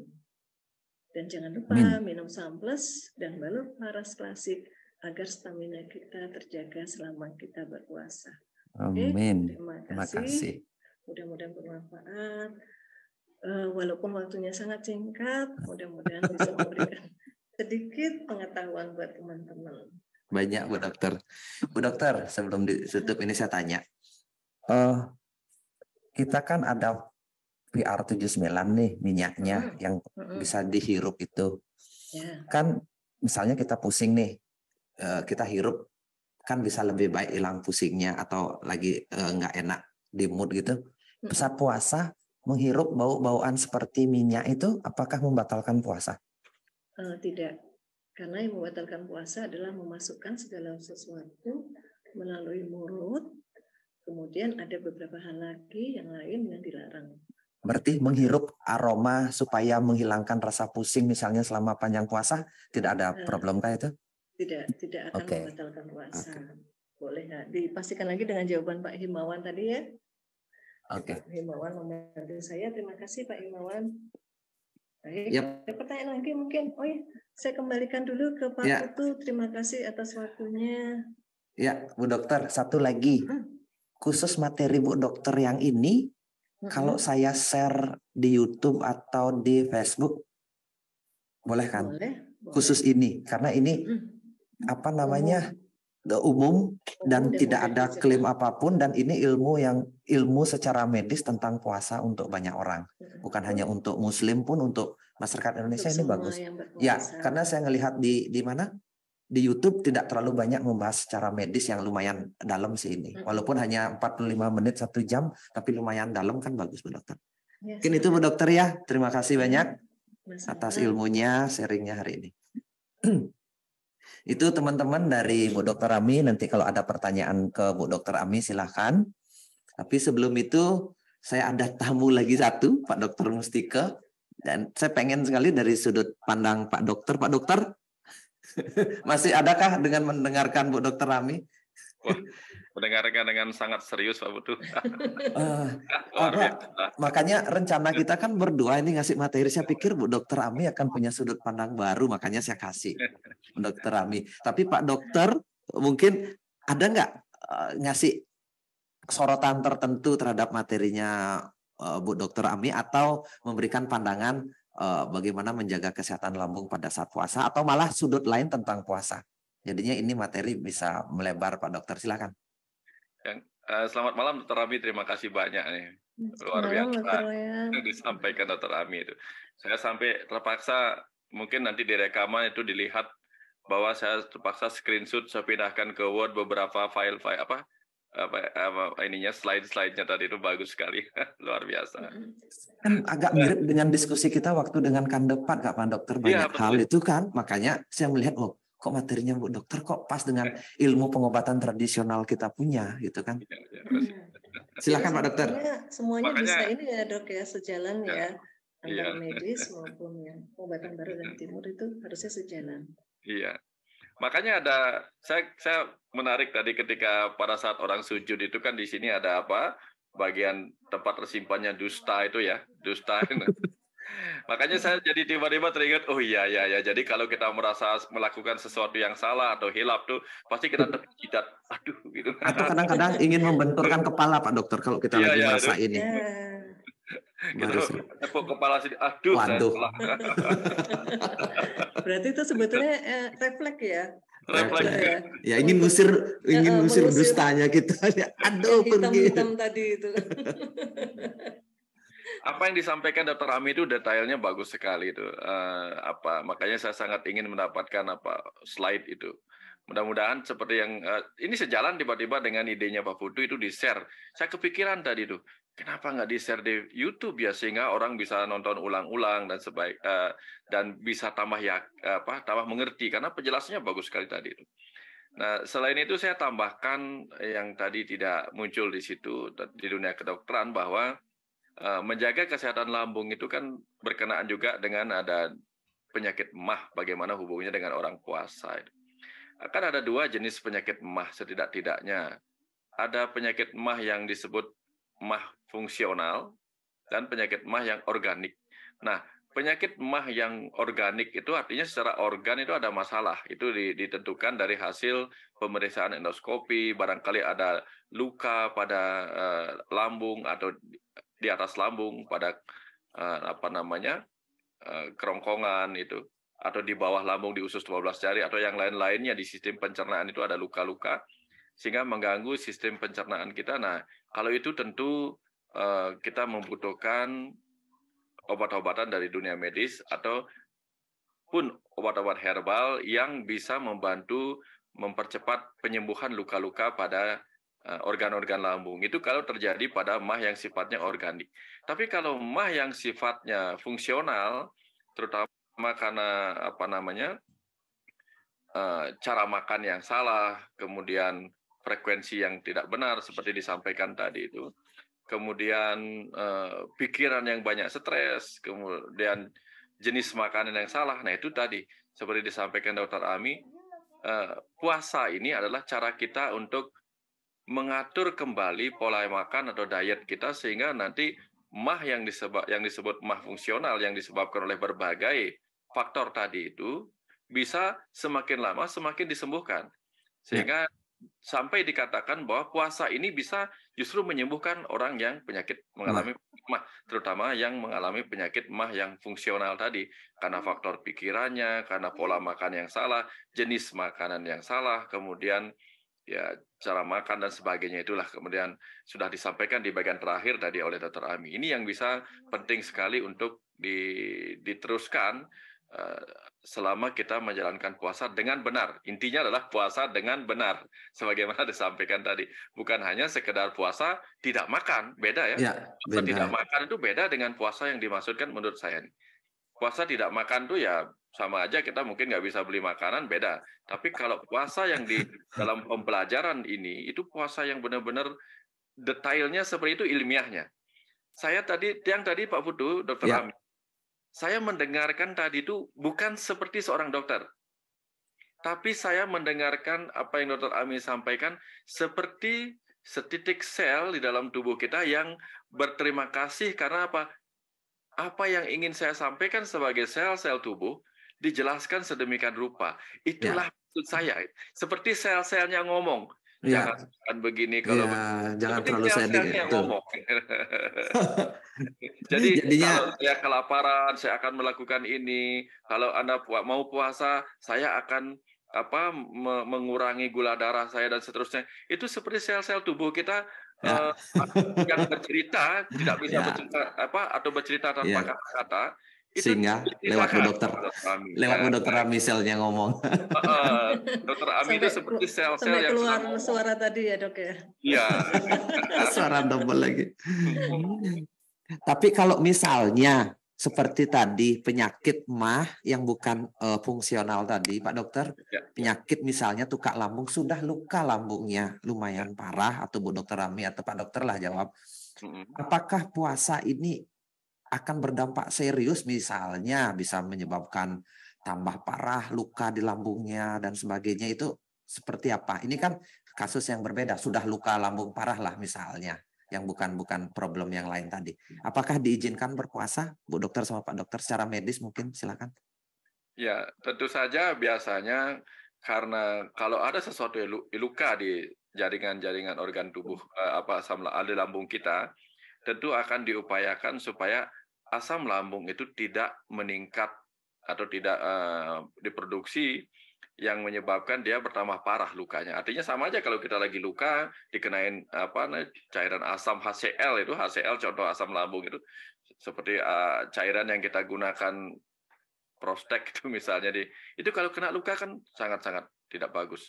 Dan jangan lupa minum samples dan balur paras klasik agar stamina kita terjaga selama kita berpuasa. Amin. Terima kasih. Mudah-mudahan bermanfaat. Walaupun waktunya sangat singkat, mudah-mudahan bisa memberikan sedikit pengetahuan buat teman-teman. Banyak Bu Dokter. Bu Dokter, sebelum ditutup ini saya tanya. Kita kan ada PR79 nih minyaknya yang bisa dihirup itu. Kan misalnya kita pusing nih, kita hirup kan bisa lebih baik hilang pusingnya, atau lagi nggak enak di mood gitu. Saat puasa menghirup bau-bauan seperti minyak itu apakah membatalkan puasa? Tidak, karena yang membatalkan puasa adalah memasukkan segala sesuatu melalui mulut, kemudian ada beberapa hal lagi yang lain yang dilarang. Berarti menghirup aroma supaya menghilangkan rasa pusing misalnya selama panjang puasa, tidak ada problem kah itu? Tidak akan membatalkan puasa. Boleh nggak dipastikan lagi dengan jawaban Pak Himawan tadi ya? Himawan membantu saya. Terima kasih Pak Himawan. Baik, ada pertanyaan lagi mungkin? Oh ya, saya kembalikan dulu ke Pak Putu. Terima kasih atas waktunya. Ya, Bu Dokter, satu lagi. Khusus materi Bu Dokter yang ini, kalau saya share di YouTube atau di Facebook, boleh kan? Boleh. Khusus ini, karena ini umum dan tidak ada klaim apapun, dan ini ilmu secara medis tentang puasa untuk banyak orang, bukan hanya untuk Muslim pun, untuk masyarakat Indonesia ini bagus. Ya, karena saya ngelihat di mana di YouTube tidak terlalu banyak membahas secara medis yang lumayan dalam sih ini, walaupun hanya 45 menit 1 jam, tapi lumayan dalam kan, bagus Bu Dokter. Mungkin itu Bu Dokter ya. Terima kasih banyak atas ilmunya, sharingnya hari ini. Itu teman-teman dari Bu Dokter Ami. Nanti kalau ada pertanyaan ke Bu Dokter Ami silahkan. Tapi sebelum itu saya ada tamu lagi satu, Pak Dokter Mustika. Dan saya pengen sekali dari sudut pandang Pak Dokter. Pak Dokter, masih adakah dengan mendengarkan Bu Dokter Ami? Wah, mendengarkan dengan sangat serius Pak Putu. Makanya rencana kita kan berdua ini ngasih materi. Saya pikir Bu Dokter Ami akan punya sudut pandang baru, makanya saya kasih Bu Dokter Ami. Tapi Pak Dokter mungkin ada nggak ngasih sorotan tertentu terhadap materinya Bu Dokter Ami, atau memberikan pandangan bagaimana menjaga kesehatan lambung pada saat puasa atau malah sudut lain tentang puasa. Jadinya ini materi bisa melebar, Pak Dokter. Silakan. Selamat malam Dr. Ami, terima kasih banyak nih. Luar biasa yang disampaikan Dr. Ami itu. Saya sampai terpaksa, mungkin nanti di rekaman itu dilihat bahwa saya terpaksa screenshot, saya pindahkan ke Word beberapa file slide-nya tadi itu bagus sekali. Luar biasa. Kan agak mirip dengan diskusi kita waktu dengan Kandepat, Pak Dokter, banyak hal itu kan. Makanya saya melihat, kok materinya Bu Dokter kok pas dengan ilmu pengobatan tradisional kita punya gitu kan. Silakan Pak Dokter. Semuanya bisa ini ya Dok ya, sejalan ya antara medis maupun yang pengobatan barat dan timur itu harusnya sejalan. Iya. Makanya saya menarik tadi ketika pada saat orang sujud itu kan di sini ada bagian tempat tersimpannya dusta itu ya, dusta. Makanya saya jadi tiba-tiba teringat, oh iya, jadi kalau kita merasa melakukan sesuatu yang salah atau hilaf tuh, pasti kita terjidat, aduh gitu. Atau kadang-kadang ingin membenturkan kepala Pak Dokter kalau kita lagi merasa ini. Kita tepuk kepala sini, aduh. Waduh. Berarti itu sebetulnya refleks ya. Refleks ya. Ingin ngusir dustanya kita. Aduh, hitam tadi itu. Apa yang disampaikan Dr. Ami itu detailnya bagus sekali itu. Makanya saya sangat ingin mendapatkan slide itu. Mudah-mudahan seperti yang ini sejalan tiba-tiba dengan idenya Pak Putu itu di-share. Saya kepikiran tadi tuh, kenapa nggak di-share di YouTube ya sehingga orang bisa nonton ulang-ulang dan bisa tambah mengerti karena penjelasannya bagus sekali tadi itu. Nah, selain itu saya tambahkan yang tadi tidak muncul di situ di dunia kedokteran bahwa menjaga kesehatan lambung itu kan berkenaan juga dengan ada penyakit MAH, bagaimana hubungannya dengan orang puasa. Akan ada dua jenis penyakit MAH setidak-tidaknya. Ada penyakit MAH yang disebut MAH fungsional dan penyakit MAH yang organik. Nah, penyakit MAH yang organik itu artinya secara organ itu ada masalah. Itu ditentukan dari hasil pemeriksaan endoskopi, barangkali ada luka pada lambung atau di atas lambung pada kerongkongan itu, atau di bawah lambung di usus 12 jari atau yang lain-lainnya di sistem pencernaan itu ada luka-luka sehingga mengganggu sistem pencernaan kita. Nah, kalau itu tentu kita membutuhkan obat-obatan dari dunia medis ataupun obat-obat herbal yang bisa membantu mempercepat penyembuhan luka-luka pada organ-organ lambung. Itu kalau terjadi pada MAH yang sifatnya organik. Tapi kalau MAH yang sifatnya fungsional, terutama karena cara makan yang salah, kemudian frekuensi yang tidak benar seperti disampaikan tadi itu, kemudian pikiran yang banyak stres, kemudian jenis makanan yang salah. Nah, itu tadi seperti disampaikan Dr. Ami, puasa ini adalah cara kita untuk mengatur kembali pola makan atau diet kita sehingga nanti MAH yang disebut MAH fungsional yang disebabkan oleh berbagai faktor tadi itu bisa semakin lama semakin disembuhkan. Sehingga sampai dikatakan bahwa puasa ini bisa justru menyembuhkan orang yang mengalami MAH, terutama yang mengalami penyakit MAH yang fungsional tadi karena faktor pikirannya, karena pola makan yang salah, jenis makanan yang salah, kemudian ya cara makan dan sebagainya itulah kemudian sudah disampaikan di bagian terakhir tadi oleh Dr. Ami. Ini yang bisa penting sekali untuk diteruskan selama kita menjalankan puasa dengan benar. Intinya adalah puasa dengan benar, sebagaimana disampaikan tadi. Bukan hanya sekedar puasa tidak makan, beda ya. Puasa tidak makan itu beda dengan puasa yang dimaksudkan menurut saya. Puasa tidak makan tuh ya sama aja kita mungkin nggak bisa beli makanan, beda. Tapi kalau puasa yang di dalam pembelajaran ini, itu puasa yang benar-benar detailnya seperti itu ilmiahnya. Saya tadi Pak Putu, Dr. Ami, saya mendengarkan tadi itu bukan seperti seorang dokter. Tapi saya mendengarkan apa yang Dr. Ami sampaikan seperti setitik sel di dalam tubuh kita yang berterima kasih karena apa? Apa yang ingin saya sampaikan sebagai sel-sel tubuh dijelaskan sedemikian rupa. Itulah maksud saya. Seperti sel-selnya ngomong. Ya, jangan begini kalau ya, jangan penting terlalu sedih sel-selnya yang itu. ngomong. Jadi Jadinya kalau saya kelaparan, saya akan melakukan ini. Kalau Anda mau puasa, saya akan mengurangi gula darah saya dan seterusnya. Itu seperti sel-sel tubuh kita ya, yang bercerita tidak bisa ya, bercerita atau bercerita tanpa ya, kata-kata. Itu sehingga lewat Bu diceritakan Dokter, Dokter Ami. lewat Bu Dokter Ami selnya ngomong. Dokter Ami itu seperti sel-sel sampai yang keluar sedang ngomong. suara tadi ya dok ya. Iya. Suara double lagi. Tapi kalau misalnya seperti tadi penyakit mah yang bukan fungsional tadi, Pak Dokter, penyakit misalnya tukak lambung, sudah luka lambungnya lumayan parah, atau Bu Dokter Ami atau Pak Dokter lah jawab. Apakah puasa ini akan berdampak serius, misalnya bisa menyebabkan tambah parah luka di lambungnya dan sebagainya, itu seperti apa? Ini kan kasus yang berbeda, sudah luka lambung parah lah misalnya, yang bukan problem yang lain tadi. Apakah diizinkan berpuasa, Bu Dokter sama Pak Dokter, secara medis mungkin, silakan. Ya, tentu saja biasanya karena kalau ada sesuatu yang luka di jaringan-jaringan organ tubuh asam lambung kita, tentu akan diupayakan supaya asam lambung itu tidak meningkat atau tidak diproduksi yang menyebabkan dia bertambah parah lukanya. Artinya sama aja kalau kita lagi luka dikenain cairan asam HCl, itu HCl contoh asam lambung itu seperti cairan yang kita gunakan Prostek itu misalnya itu kalau kena luka kan sangat-sangat tidak bagus,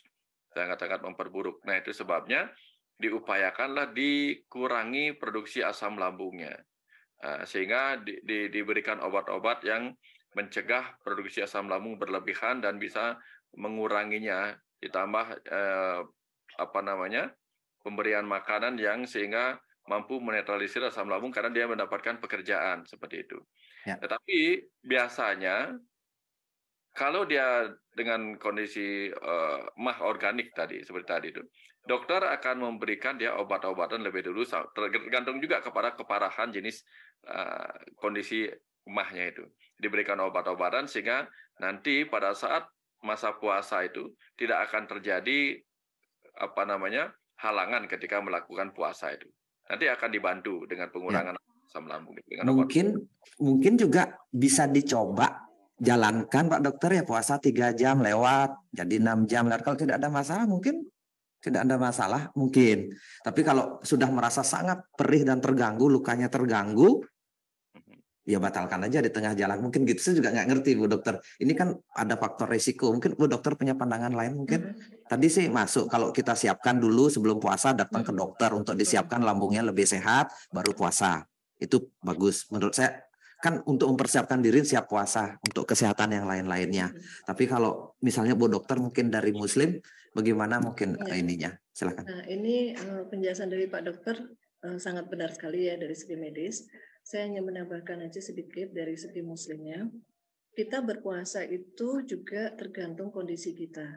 sangat-sangat memperburuk. Nah, itu sebabnya diupayakanlah dikurangi produksi asam lambungnya, sehingga diberikan obat-obat yang mencegah produksi asam lambung berlebihan dan bisa menguranginya, ditambah pemberian makanan yang sehingga mampu menetralisir asam lambung karena dia mendapatkan pekerjaan seperti itu. Ya. Tetapi biasanya kalau dia dengan kondisi mah organik tadi seperti tadi itu, dokter akan memberikan dia obat-obatan lebih dulu, tergantung juga kepada keparahan jenis kondisi mahnya itu. Diberikan obat-obatan sehingga nanti pada saat masa puasa itu tidak akan terjadi halangan ketika melakukan puasa itu. Nanti akan dibantu dengan pengurangan asam lambung. Mungkin juga bisa dicoba jalankan Pak Dokter ya, puasa 3 jam lewat jadi 6 jam lewat. Kalau tidak ada masalah mungkin tidak ada masalah mungkin. Tapi kalau sudah merasa sangat perih dan terganggu, lukanya terganggu, ya batalkan aja di tengah jalan. Mungkin gitu. Saya juga nggak ngerti Bu Dokter. Ini kan ada faktor risiko. Mungkin Bu Dokter punya pandangan lain mungkin. Tadi sih masuk kalau kita siapkan dulu sebelum puasa, datang ke dokter untuk disiapkan lambungnya lebih sehat baru puasa. Itu bagus menurut saya. Kan untuk mempersiapkan diri siap puasa untuk kesehatan yang lain-lainnya. Tapi kalau misalnya Bu Dokter mungkin dari Muslim, bagaimana mungkin ininya? Silakan. Nah, ini penjelasan dari Pak Dokter sangat benar sekali ya dari segi medis. Saya hanya menambahkan aja sedikit dari segi Muslimnya. Kita berpuasa itu juga tergantung kondisi kita.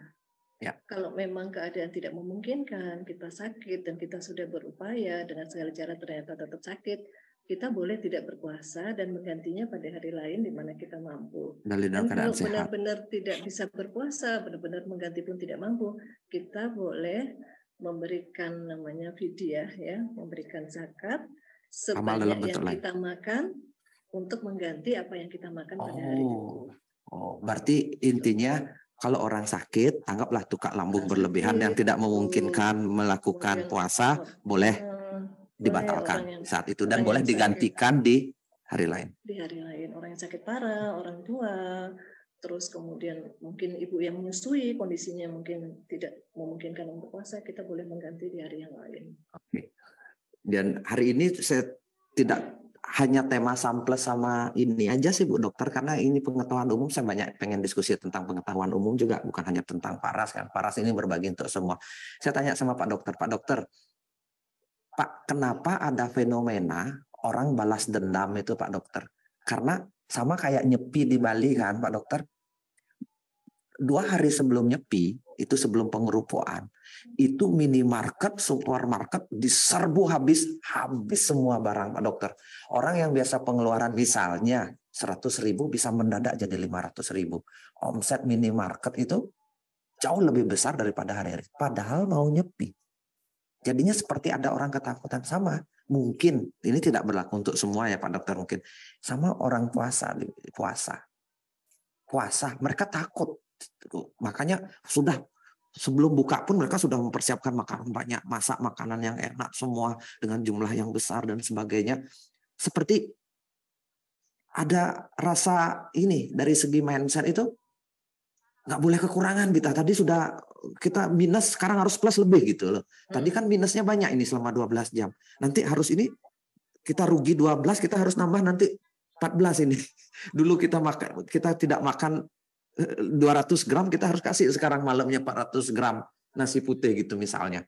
Ya. Kalau memang keadaan tidak memungkinkan, kita sakit dan kita sudah berupaya dengan segala cara ternyata tetap sakit, kita boleh tidak berpuasa dan menggantinya pada hari lain di mana kita mampu. Dan kalau benar-benar tidak bisa berpuasa, benar-benar mengganti pun tidak mampu, kita boleh memberikan namanya fidyah ya, memberikan zakat sebanyak yang kita makan untuk mengganti apa yang kita makan pada hari itu. Berarti intinya kalau orang sakit, anggaplah tukak lambung berlebihan yang tidak memungkinkan melakukan puasa, boleh dibatalkan saat itu dan boleh digantikan di hari lain. Di hari lain, orang yang sakit parah, orang tua, terus kemudian mungkin ibu yang menyusui kondisinya mungkin tidak memungkinkan untuk puasa, kita boleh mengganti di hari yang lain. Oke. Dan hari ini saya tidak hanya tema samples sama ini aja sih Bu Dokter, karena ini pengetahuan umum, saya banyak pengen diskusi tentang pengetahuan umum juga, bukan hanya tentang paras kan. Paras ini berbagi untuk semua. Saya tanya sama Pak Dokter, Pak, kenapa ada fenomena orang balas dendam itu Pak Dokter? Karena sama kayak nyepi di Bali kan Pak Dokter. 2 hari sebelum nyepi, itu sebelum pengerupuan, itu minimarket, supermarket diserbu habis semua barang Pak Dokter. Orang yang biasa pengeluaran misalnya 100.000 bisa mendadak jadi 500.000. Omset minimarket itu jauh lebih besar daripada hari-hari. Padahal mau nyepi. Jadinya seperti ada orang ketakutan sama. Mungkin ini tidak berlaku untuk semua ya Pak Dokter, mungkin sama orang puasa, mereka takut. Makanya sudah sebelum buka pun mereka sudah mempersiapkan makanan banyak, masak makanan yang enak semua dengan jumlah yang besar dan sebagainya. Seperti ada rasa ini dari segi mindset itu nggak boleh kekurangan kita. Tadi sudah kita minus, sekarang harus plus lebih gitu loh. Tadi kan minusnya banyak ini selama 12 jam. Nanti harus ini kita rugi 12, kita harus nambah nanti 14 ini. Dulu kita tidak makan 200 gram, kita harus kasih sekarang malamnya 400 gram nasi putih gitu misalnya.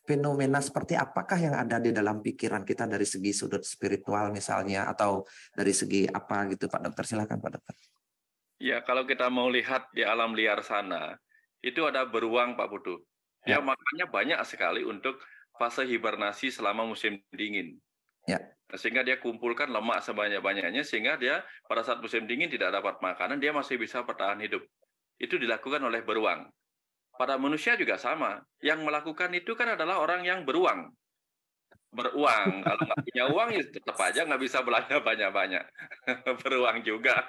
Fenomena seperti apakah yang ada di dalam pikiran kita dari segi sudut spiritual misalnya, atau dari segi apa gitu Pak Dokter? Silakan Pak Dokter. Ya, kalau kita mau lihat di alam liar sana, itu ada beruang Pak Putu. Dia makannya banyak sekali untuk fase hibernasi selama musim dingin. Ya. Sehingga dia kumpulkan lemak sebanyak-banyaknya, sehingga dia pada saat musim dingin tidak dapat makanan, dia masih bisa bertahan hidup. Itu dilakukan oleh beruang. Pada manusia juga sama. Yang melakukan itu kan adalah orang yang beruang. Beruang. Kalau nggak punya uang, ya tetap aja nggak bisa belanja banyak-banyak. Beruang juga.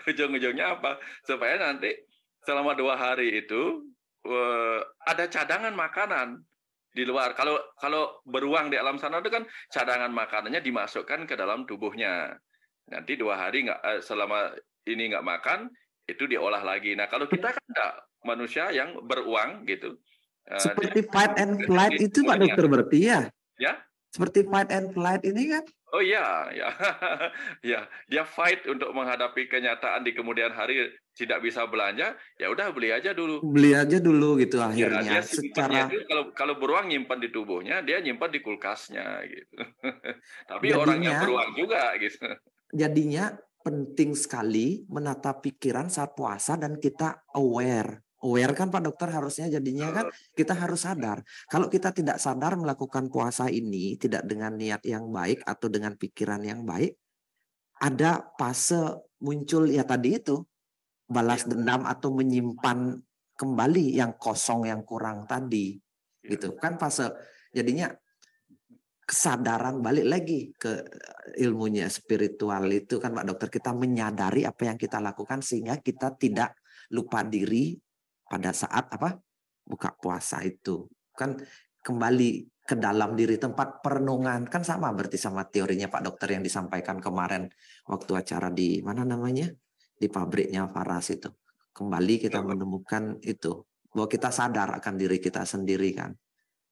Ujung-ujungnya apa? Supaya nanti selama 2 hari itu ada cadangan makanan di luar. Kalau beruang di alam sana itu kan cadangan makanannya dimasukkan ke dalam tubuhnya. Nanti 2 hari selama ini nggak makan, itu diolah lagi. Nah kalau kita kan enggak, manusia yang beruang gitu. Seperti fight and flight itu Pak Dokter berarti ya? Ya. Seperti fight and flight ini kan? Oh iya, ya, ya, dia fight untuk menghadapi kenyataan di kemudian hari tidak bisa belanja, ya udah beli aja dulu. Beli aja dulu gitu akhirnya. Ya, dia secara kalau beruang nyimpan di tubuhnya, dia nyimpan di kulkasnya gitu. Tapi jadinya, orangnya beruang juga gitu. Jadinya penting sekali menata pikiran saat puasa dan kita aware. Aware kan Pak Dokter harusnya jadinya kan kita harus sadar. Kalau kita tidak sadar melakukan puasa ini tidak dengan niat yang baik atau dengan pikiran yang baik, ada fase muncul ya tadi itu balas dendam atau menyimpan kembali yang kosong yang kurang tadi. Gitu kan fase. Jadinya kesadaran balik lagi ke ilmunya spiritual itu kan Pak Dokter, kita menyadari apa yang kita lakukan sehingga kita tidak lupa diri pada saat buka puasa itu kan kembali ke dalam diri, tempat perenungan kan sama berarti sama teorinya Pak Dokter yang disampaikan kemarin waktu acara di mana namanya di pabriknya Faras itu. Kembali kita menemukan itu bahwa kita sadar akan diri kita sendiri kan.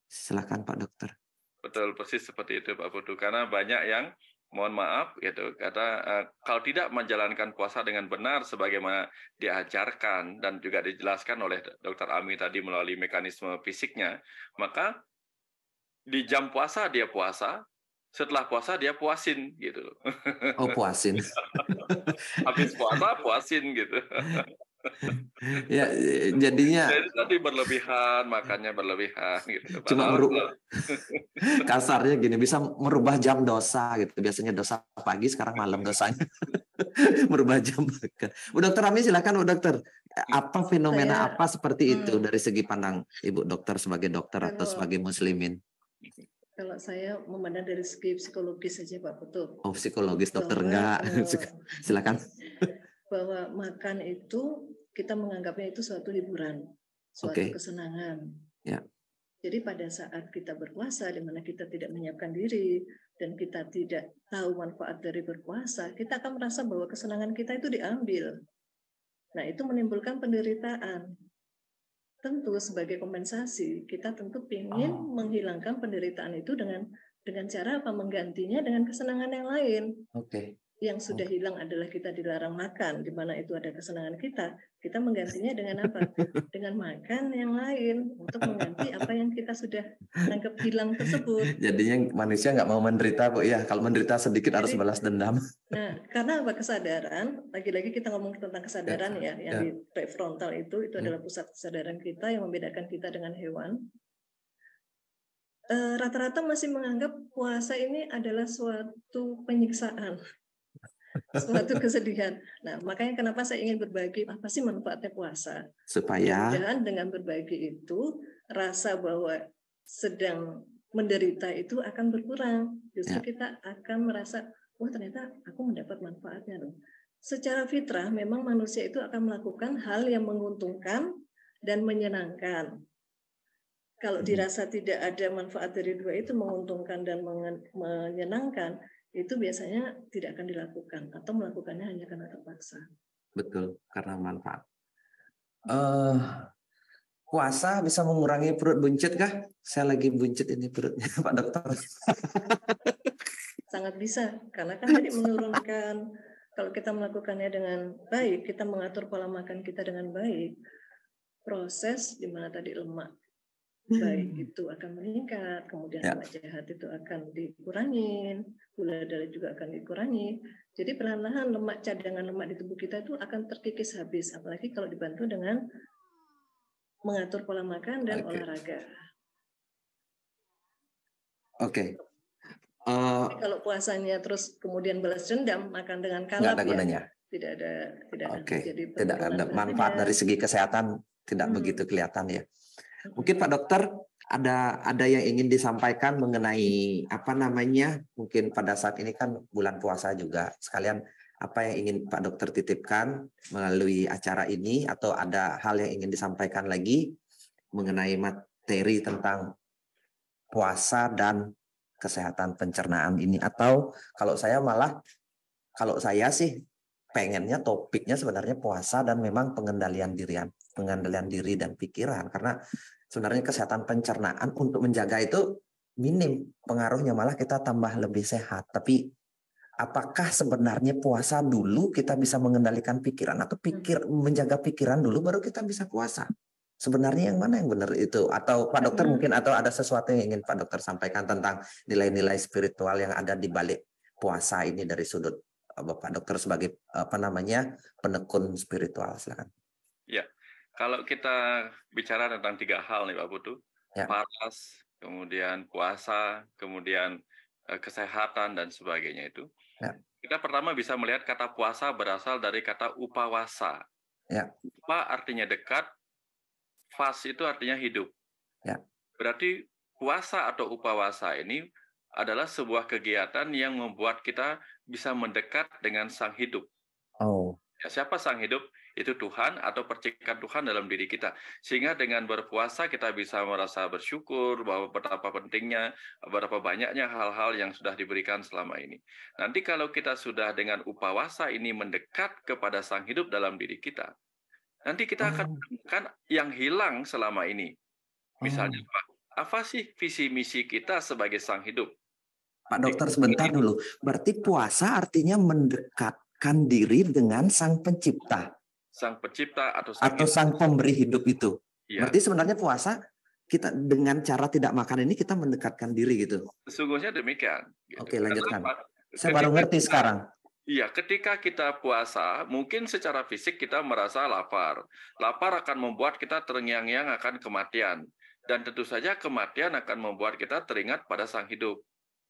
Silakan Pak Dokter. Betul, persis seperti itu Pak Putu. Karena banyak yang mohon maaf gitu, kata kalau tidak menjalankan puasa dengan benar sebagaimana diajarkan dan juga dijelaskan oleh Dr. Ami tadi melalui mekanisme fisiknya, maka di jam puasa dia puasa, setelah puasa dia puasin gitu. Oh, puasin. Habis puasa puasin gitu. Ya, jadinya jadi tadi berlebihan, makannya berlebihan gitu. Cuma kasarnya gini, bisa merubah jam dosa gitu. Biasanya dosa pagi, sekarang malam dosanya. Merubah jam makan. Bu Dokter Ami silakan Bu Dokter. Apa fenomena apa seperti itu dari segi pandang Ibu Dokter sebagai dokter atau sebagai muslimin? Kalau saya memandang dari segi psikologis saja Pak Putu. Oh, psikologis dokter enggak. Silakan. Bahwa makan itu kita menganggapnya itu suatu hiburan, suatu kesenangan. Ya. Jadi pada saat kita berpuasa, di mana kita tidak menyiapkan diri dan kita tidak tahu manfaat dari berpuasa, kita akan merasa bahwa kesenangan kita itu diambil. Nah, itu menimbulkan penderitaan. Tentu sebagai kompensasi, kita tentu ingin menghilangkan penderitaan itu dengan cara apa? Menggantinya dengan kesenangan yang lain. Yang sudah hilang adalah kita dilarang makan, di mana itu ada kesenangan kita menggantinya dengan apa? Dengan makan yang lain untuk mengganti apa yang kita sudah anggap hilang tersebut. Jadinya manusia nggak mau menderita Bu ya, kalau menderita sedikit harus balas dendam. Nah, karena apa? Kesadaran, lagi-lagi kita ngomong tentang kesadaran yang di prefrontal itu adalah pusat kesadaran kita yang membedakan kita dengan hewan. Rata-rata masih menganggap puasa ini adalah suatu penyiksaan. Suatu kesedihan. Nah, makanya kenapa saya ingin berbagi apa sih manfaatnya puasa? Supaya mudah-mudahan dengan berbagi itu rasa bahwa sedang menderita itu akan berkurang. Justru kita akan merasa, wah ternyata aku mendapat manfaatnya loh. Secara fitrah memang manusia itu akan melakukan hal yang menguntungkan dan menyenangkan. Kalau dirasa tidak ada manfaat dari dua itu, menguntungkan dan menyenangkan, itu biasanya tidak akan dilakukan atau melakukannya hanya karena terpaksa. Betul, karena manfaat. Puasa bisa mengurangi perut buncit kah? Saya lagi buncit ini perutnya, Pak Dokter. Sangat bisa, karena kan tadi menurunkan, kalau kita melakukannya dengan baik, kita mengatur pola makan kita dengan baik, proses di mana tadi lemak baik itu akan meningkat, kemudian lemak jahat itu akan dikurangin, gula darah juga akan dikurangi. Jadi perlahan-lahan lemak, cadangan lemak di tubuh kita itu akan terkikis habis, apalagi kalau dibantu dengan mengatur pola makan dan olahraga. Kalau puasanya terus kemudian balas dendam, makan dengan kalap, tidak ada manfaat dari segi kesehatan, tidak begitu kelihatan ya. Mungkin Pak Dokter ada yang ingin disampaikan mengenai mungkin pada saat ini kan bulan puasa juga, sekalian apa yang ingin Pak Dokter titipkan melalui acara ini, atau ada hal yang ingin disampaikan lagi mengenai materi tentang puasa dan kesehatan pencernaan ini, atau kalau saya sih pengennya topiknya sebenarnya puasa dan memang pengendalian diri dan pikiran, karena sebenarnya kesehatan pencernaan untuk menjaga itu minim pengaruhnya, malah kita tambah lebih sehat. Tapi apakah sebenarnya puasa dulu kita bisa mengendalikan pikiran, atau menjaga pikiran dulu baru kita bisa puasa? Sebenarnya yang mana yang benar itu? Atau Pak Dokter mungkin, atau ada sesuatu yang ingin Pak Dokter sampaikan tentang nilai-nilai spiritual yang ada di balik puasa ini dari sudut Bapak Dokter sebagai penekun spiritual? Silakan. Ya, kalau kita bicara tentang 3 hal nih Pak Putu, faras, kemudian puasa, kemudian kesehatan dan sebagainya itu. Kita pertama bisa melihat kata puasa berasal dari kata upawasa. Upa artinya dekat, fas itu artinya hidup. Berarti puasa atau upawasa ini adalah sebuah kegiatan yang membuat kita bisa mendekat dengan sang hidup. Siapa sang hidup? Itu Tuhan atau percikan Tuhan dalam diri kita. Sehingga dengan berpuasa kita bisa merasa bersyukur bahwa betapa pentingnya, berapa banyaknya hal-hal yang sudah diberikan selama ini. Nanti kalau kita sudah dengan upawasa ini mendekat kepada sang hidup dalam diri kita, nanti kita akan menemukan yang hilang selama ini. Misalnya, apa sih visi misi kita sebagai sang hidup? Pak Dokter, sebentar dulu. Berarti puasa artinya mendekatkan diri dengan sang pencipta. Sang pencipta atau sang pemberi hidup itu. Berarti sebenarnya puasa kita dengan cara tidak makan ini kita mendekatkan diri gitu. Sesungguhnya demikian. Gitu. Oke, lanjutkan. Saya baru ngerti sekarang. Iya, ketika kita puasa, mungkin secara fisik kita merasa lapar. Lapar akan membuat kita terngiang-ngiang akan kematian. Dan tentu saja kematian akan membuat kita teringat pada sang hidup.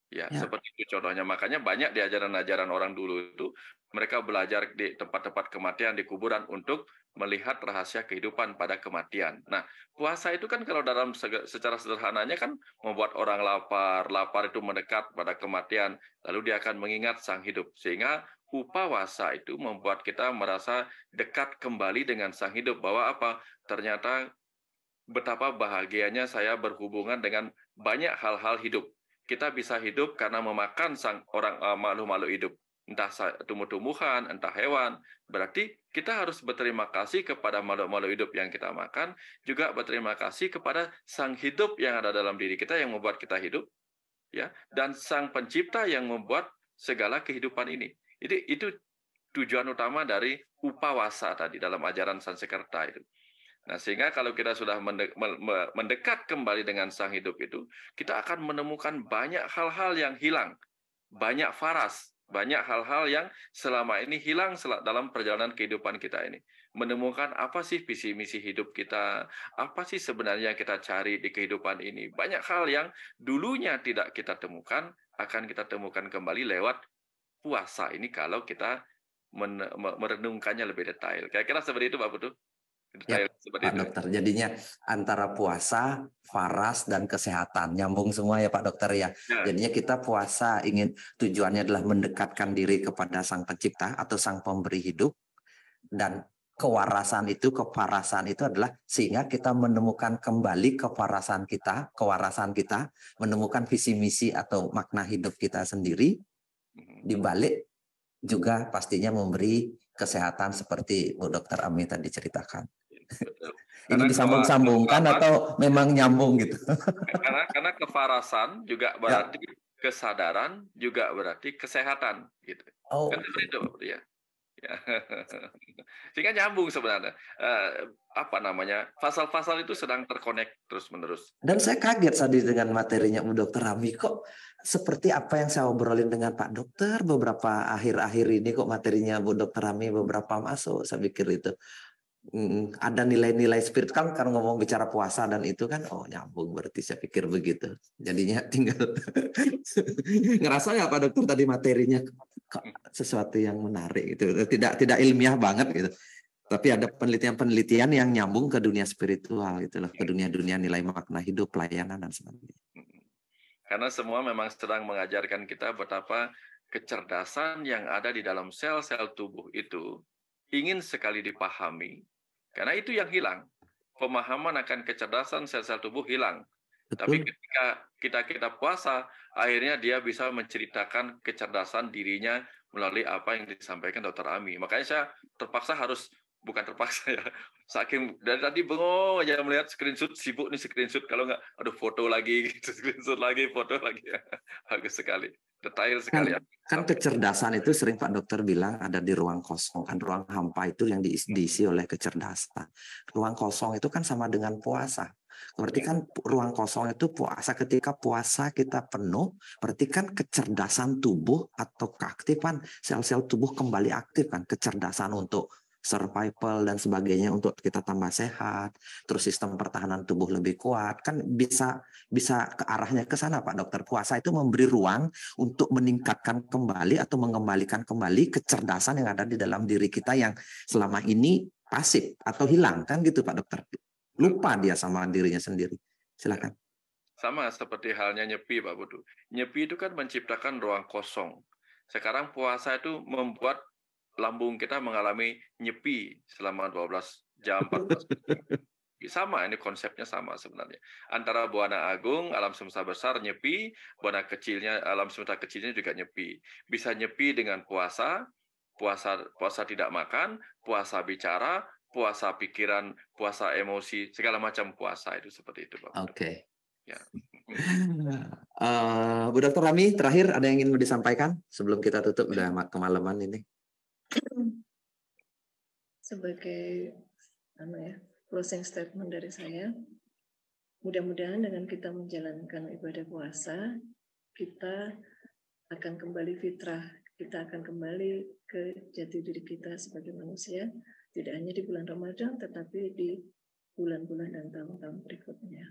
Ya, seperti itu contohnya. Makanya banyak di ajaran-ajaran orang dulu itu, mereka belajar di tempat-tempat kematian, di kuburan, untuk melihat rahasia kehidupan pada kematian. Nah, puasa itu kan kalau dalam secara sederhananya kan membuat orang lapar. Lapar itu mendekat pada kematian, lalu dia akan mengingat sang hidup. Sehingga upawasa itu membuat kita merasa dekat kembali dengan sang hidup. Bahwa apa? Ternyata betapa bahagianya saya berhubungan dengan banyak hal-hal hidup. Kita bisa hidup karena memakan makhluk-makhluk hidup, entah tumbuh-tumbuhan, entah hewan. Berarti kita harus berterima kasih kepada makhluk-makhluk hidup yang kita makan, juga berterima kasih kepada sang hidup yang ada dalam diri kita yang membuat kita hidup, ya, dan sang pencipta yang membuat segala kehidupan ini. Itu tujuan utama dari upawasa tadi dalam ajaran Sanskerta itu. Nah, sehingga kalau kita sudah mendekat kembali dengan sang hidup itu, kita akan menemukan banyak hal-hal yang hilang. Banyak faras, banyak hal-hal yang selama ini hilang dalam perjalanan kehidupan kita ini. Menemukan apa sih visi misi hidup kita, apa sih sebenarnya kita cari di kehidupan ini. Banyak hal yang dulunya tidak kita temukan, akan kita temukan kembali lewat puasa ini kalau kita merenungkannya lebih detail. Kira-kira seperti itu, Pak Putu. Ya, seperti Pak itu. Dokter. Jadinya antara puasa, faras, dan kesehatan nyambung semua ya Pak Dokter ya. Ya. Jadinya kita puasa tujuannya adalah mendekatkan diri kepada Sang Pencipta atau Sang Pemberi hidup, dan kewarasan itu adalah sehingga kita menemukan kembali kewarasan kita, menemukan visi misi atau makna hidup kita sendiri, di balik juga pastinya memberi kesehatan seperti Bu Dokter Ami tadi ceritakan. Betul. Ini disambung-sambungkan atau memang nyambung gitu? Karena kefarasan juga berarti kesadaran, juga berarti kesehatan gitu. Oh, kan seperti itu ya. Ya. Sehingga nyambung sebenarnya. Pasal-pasal itu sedang terkonek terus-menerus. Dan saya kaget tadi dengan materinya Bu Dokter Ami, kok seperti apa yang saya obrolin dengan Pak Dokter beberapa akhir-akhir ini, kok materinya Bu Dokter Ami beberapa masuk. Saya pikir itu ada nilai-nilai spirit kan, karena ngomong bicara puasa dan itu kan, oh nyambung, berarti saya pikir begitu. Jadinya tinggal ngerasa ya Pak Dokter tadi materinya sesuatu yang menarik gitu, tidak ilmiah banget gitu, tapi ada penelitian-penelitian yang nyambung ke dunia spiritual gitu loh, ke dunia-dunia nilai makna hidup, pelayanan dan sebagainya. Karena semua memang sedang mengajarkan kita betapa kecerdasan yang ada di dalam sel-sel tubuh itu ingin sekali dipahami, karena itu yang hilang. Pemahaman akan kecerdasan sel-sel tubuh hilang. Betul. Tapi ketika kita puasa, akhirnya dia bisa menceritakan kecerdasan dirinya melalui apa yang disampaikan Dr. Ami. Makanya saya bukan terpaksa ya, saking dari tadi bengong aja melihat screenshot, sibuk nih screenshot, kalau nggak, aduh foto lagi, screenshot lagi, foto lagi. Bagus sekali, detail sekali. Kan kecerdasan itu sering Pak Dokter bilang ada di ruang kosong, kan ruang hampa itu yang diisi oleh kecerdasan. Ruang kosong itu kan sama dengan puasa. Berarti kan ruang kosong itu puasa. Ketika puasa kita penuh, berarti kan kecerdasan tubuh atau keaktifan sel-sel tubuh kembali aktif kan, kecerdasan untuk survival dan sebagainya, untuk kita tambah sehat, terus sistem pertahanan tubuh lebih kuat, kan bisa ke arahnya ke sana Pak Dokter. Puasa itu memberi ruang untuk meningkatkan kembali atau mengembalikan kembali kecerdasan yang ada di dalam diri kita yang selama ini pasif atau hilang kan gitu Pak Dokter. Lupa dia sama dirinya sendiri. Silakan. Sama seperti halnya nyepi Pak Budu. Nyepi itu kan menciptakan ruang kosong. Sekarang puasa itu membuat lambung kita mengalami nyepi selama 12 jam, 14 jam. Sama, ini konsepnya sama sebenarnya. Antara buana agung, alam semesta besar nyepi, buana kecilnya, alam semesta kecilnya juga nyepi. Bisa nyepi dengan puasa tidak makan, puasa bicara, puasa pikiran, puasa emosi, segala macam puasa itu seperti itu, Pak. Oke. Ya. Bu Dokter Rami, terakhir ada yang ingin disampaikan sebelum kita tutup, udah kemalaman ini. Sebagai closing statement dari saya, mudah-mudahan dengan kita menjalankan ibadah puasa, kita akan kembali fitrah, kita akan kembali ke jati diri kita sebagai manusia, tidak hanya di bulan Ramadan, tetapi di bulan-bulan dan tahun-tahun berikutnya.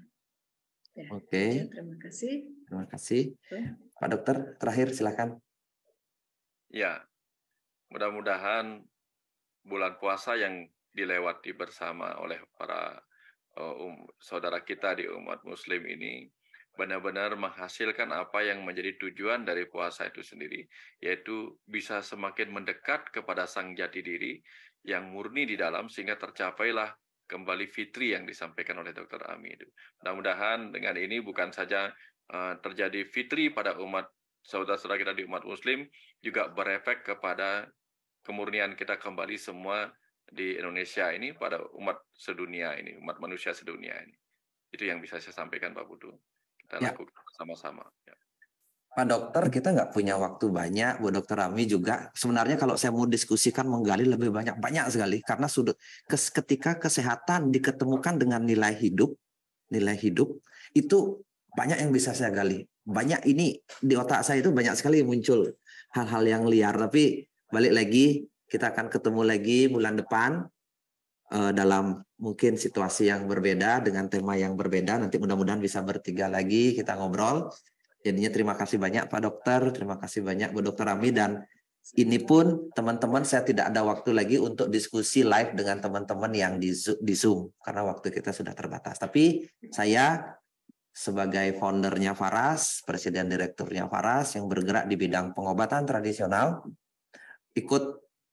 Ya, Oke. Terima kasih. Terima kasih. Pak Dokter, terakhir silakan. Ya, mudah-mudahan bulan puasa yang dilewati bersama oleh para saudara kita di umat Muslim ini benar-benar menghasilkan apa yang menjadi tujuan dari puasa itu sendiri, yaitu bisa semakin mendekat kepada sang jati diri yang murni di dalam, sehingga tercapailah kembali fitri yang disampaikan oleh Dr. Ami itu. Mudah-mudahan dengan ini bukan saja terjadi fitri pada umat saudara-saudara kita di umat Muslim, juga berefek kepada kemurnian kita kembali semua di Indonesia ini, pada umat sedunia ini, umat manusia sedunia ini. Itu yang bisa saya sampaikan Pak Budu. Kita lakukan sama-sama. Ya. Pak Dokter, kita nggak punya waktu banyak. Bu Dokter Ami juga. Sebenarnya kalau saya mau diskusikan, menggali lebih banyak sekali. Karena ketika kesehatan diketemukan dengan nilai hidup, itu banyak yang bisa saya gali. Banyak ini, di otak saya itu banyak sekali muncul hal-hal yang liar. Tapi balik lagi, kita akan ketemu lagi bulan depan dalam mungkin situasi yang berbeda dengan tema yang berbeda. Nanti mudah-mudahan bisa bertiga lagi kita ngobrol. Jadinya terima kasih banyak Pak Dokter, terima kasih banyak Bu Dokter Ami, dan ini pun teman-teman saya tidak ada waktu lagi untuk diskusi live dengan teman-teman yang di Zoom karena waktu kita sudah terbatas. Tapi saya sebagai foundernya Faras, presiden direkturnya Faras yang bergerak di bidang pengobatan tradisional,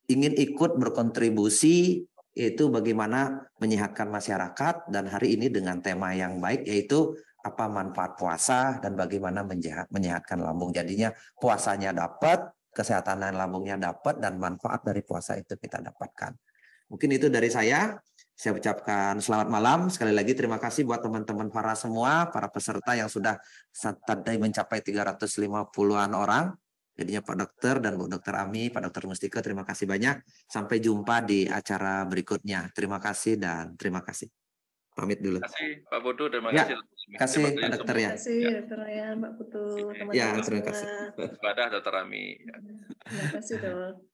ingin ikut berkontribusi yaitu bagaimana menyehatkan masyarakat, dan hari ini dengan tema yang baik yaitu apa manfaat puasa dan bagaimana menyehatkan lambung. Jadinya puasanya dapat, kesehatan lambungnya dapat, dan manfaat dari puasa itu kita dapatkan. Mungkin itu dari saya. Saya ucapkan selamat malam. Sekali lagi terima kasih buat teman-teman Faras semua, para peserta yang sudah tadi mencapai 350-an orang. Jadinya Pak Dokter dan Bu Dokter Ami, Pak Dokter Mustika, terima kasih banyak. Sampai jumpa di acara berikutnya. Terima kasih dan terima kasih. Pamit dulu. Terima kasih Pak Putu, terima ya, kasih. Terima kasih Pak Dokter ya. Terima kasih Dokter Ryan, Pak Putu, teman-teman ya, terima kasih. Ibadah Dokter Ami. Terima kasih Dok.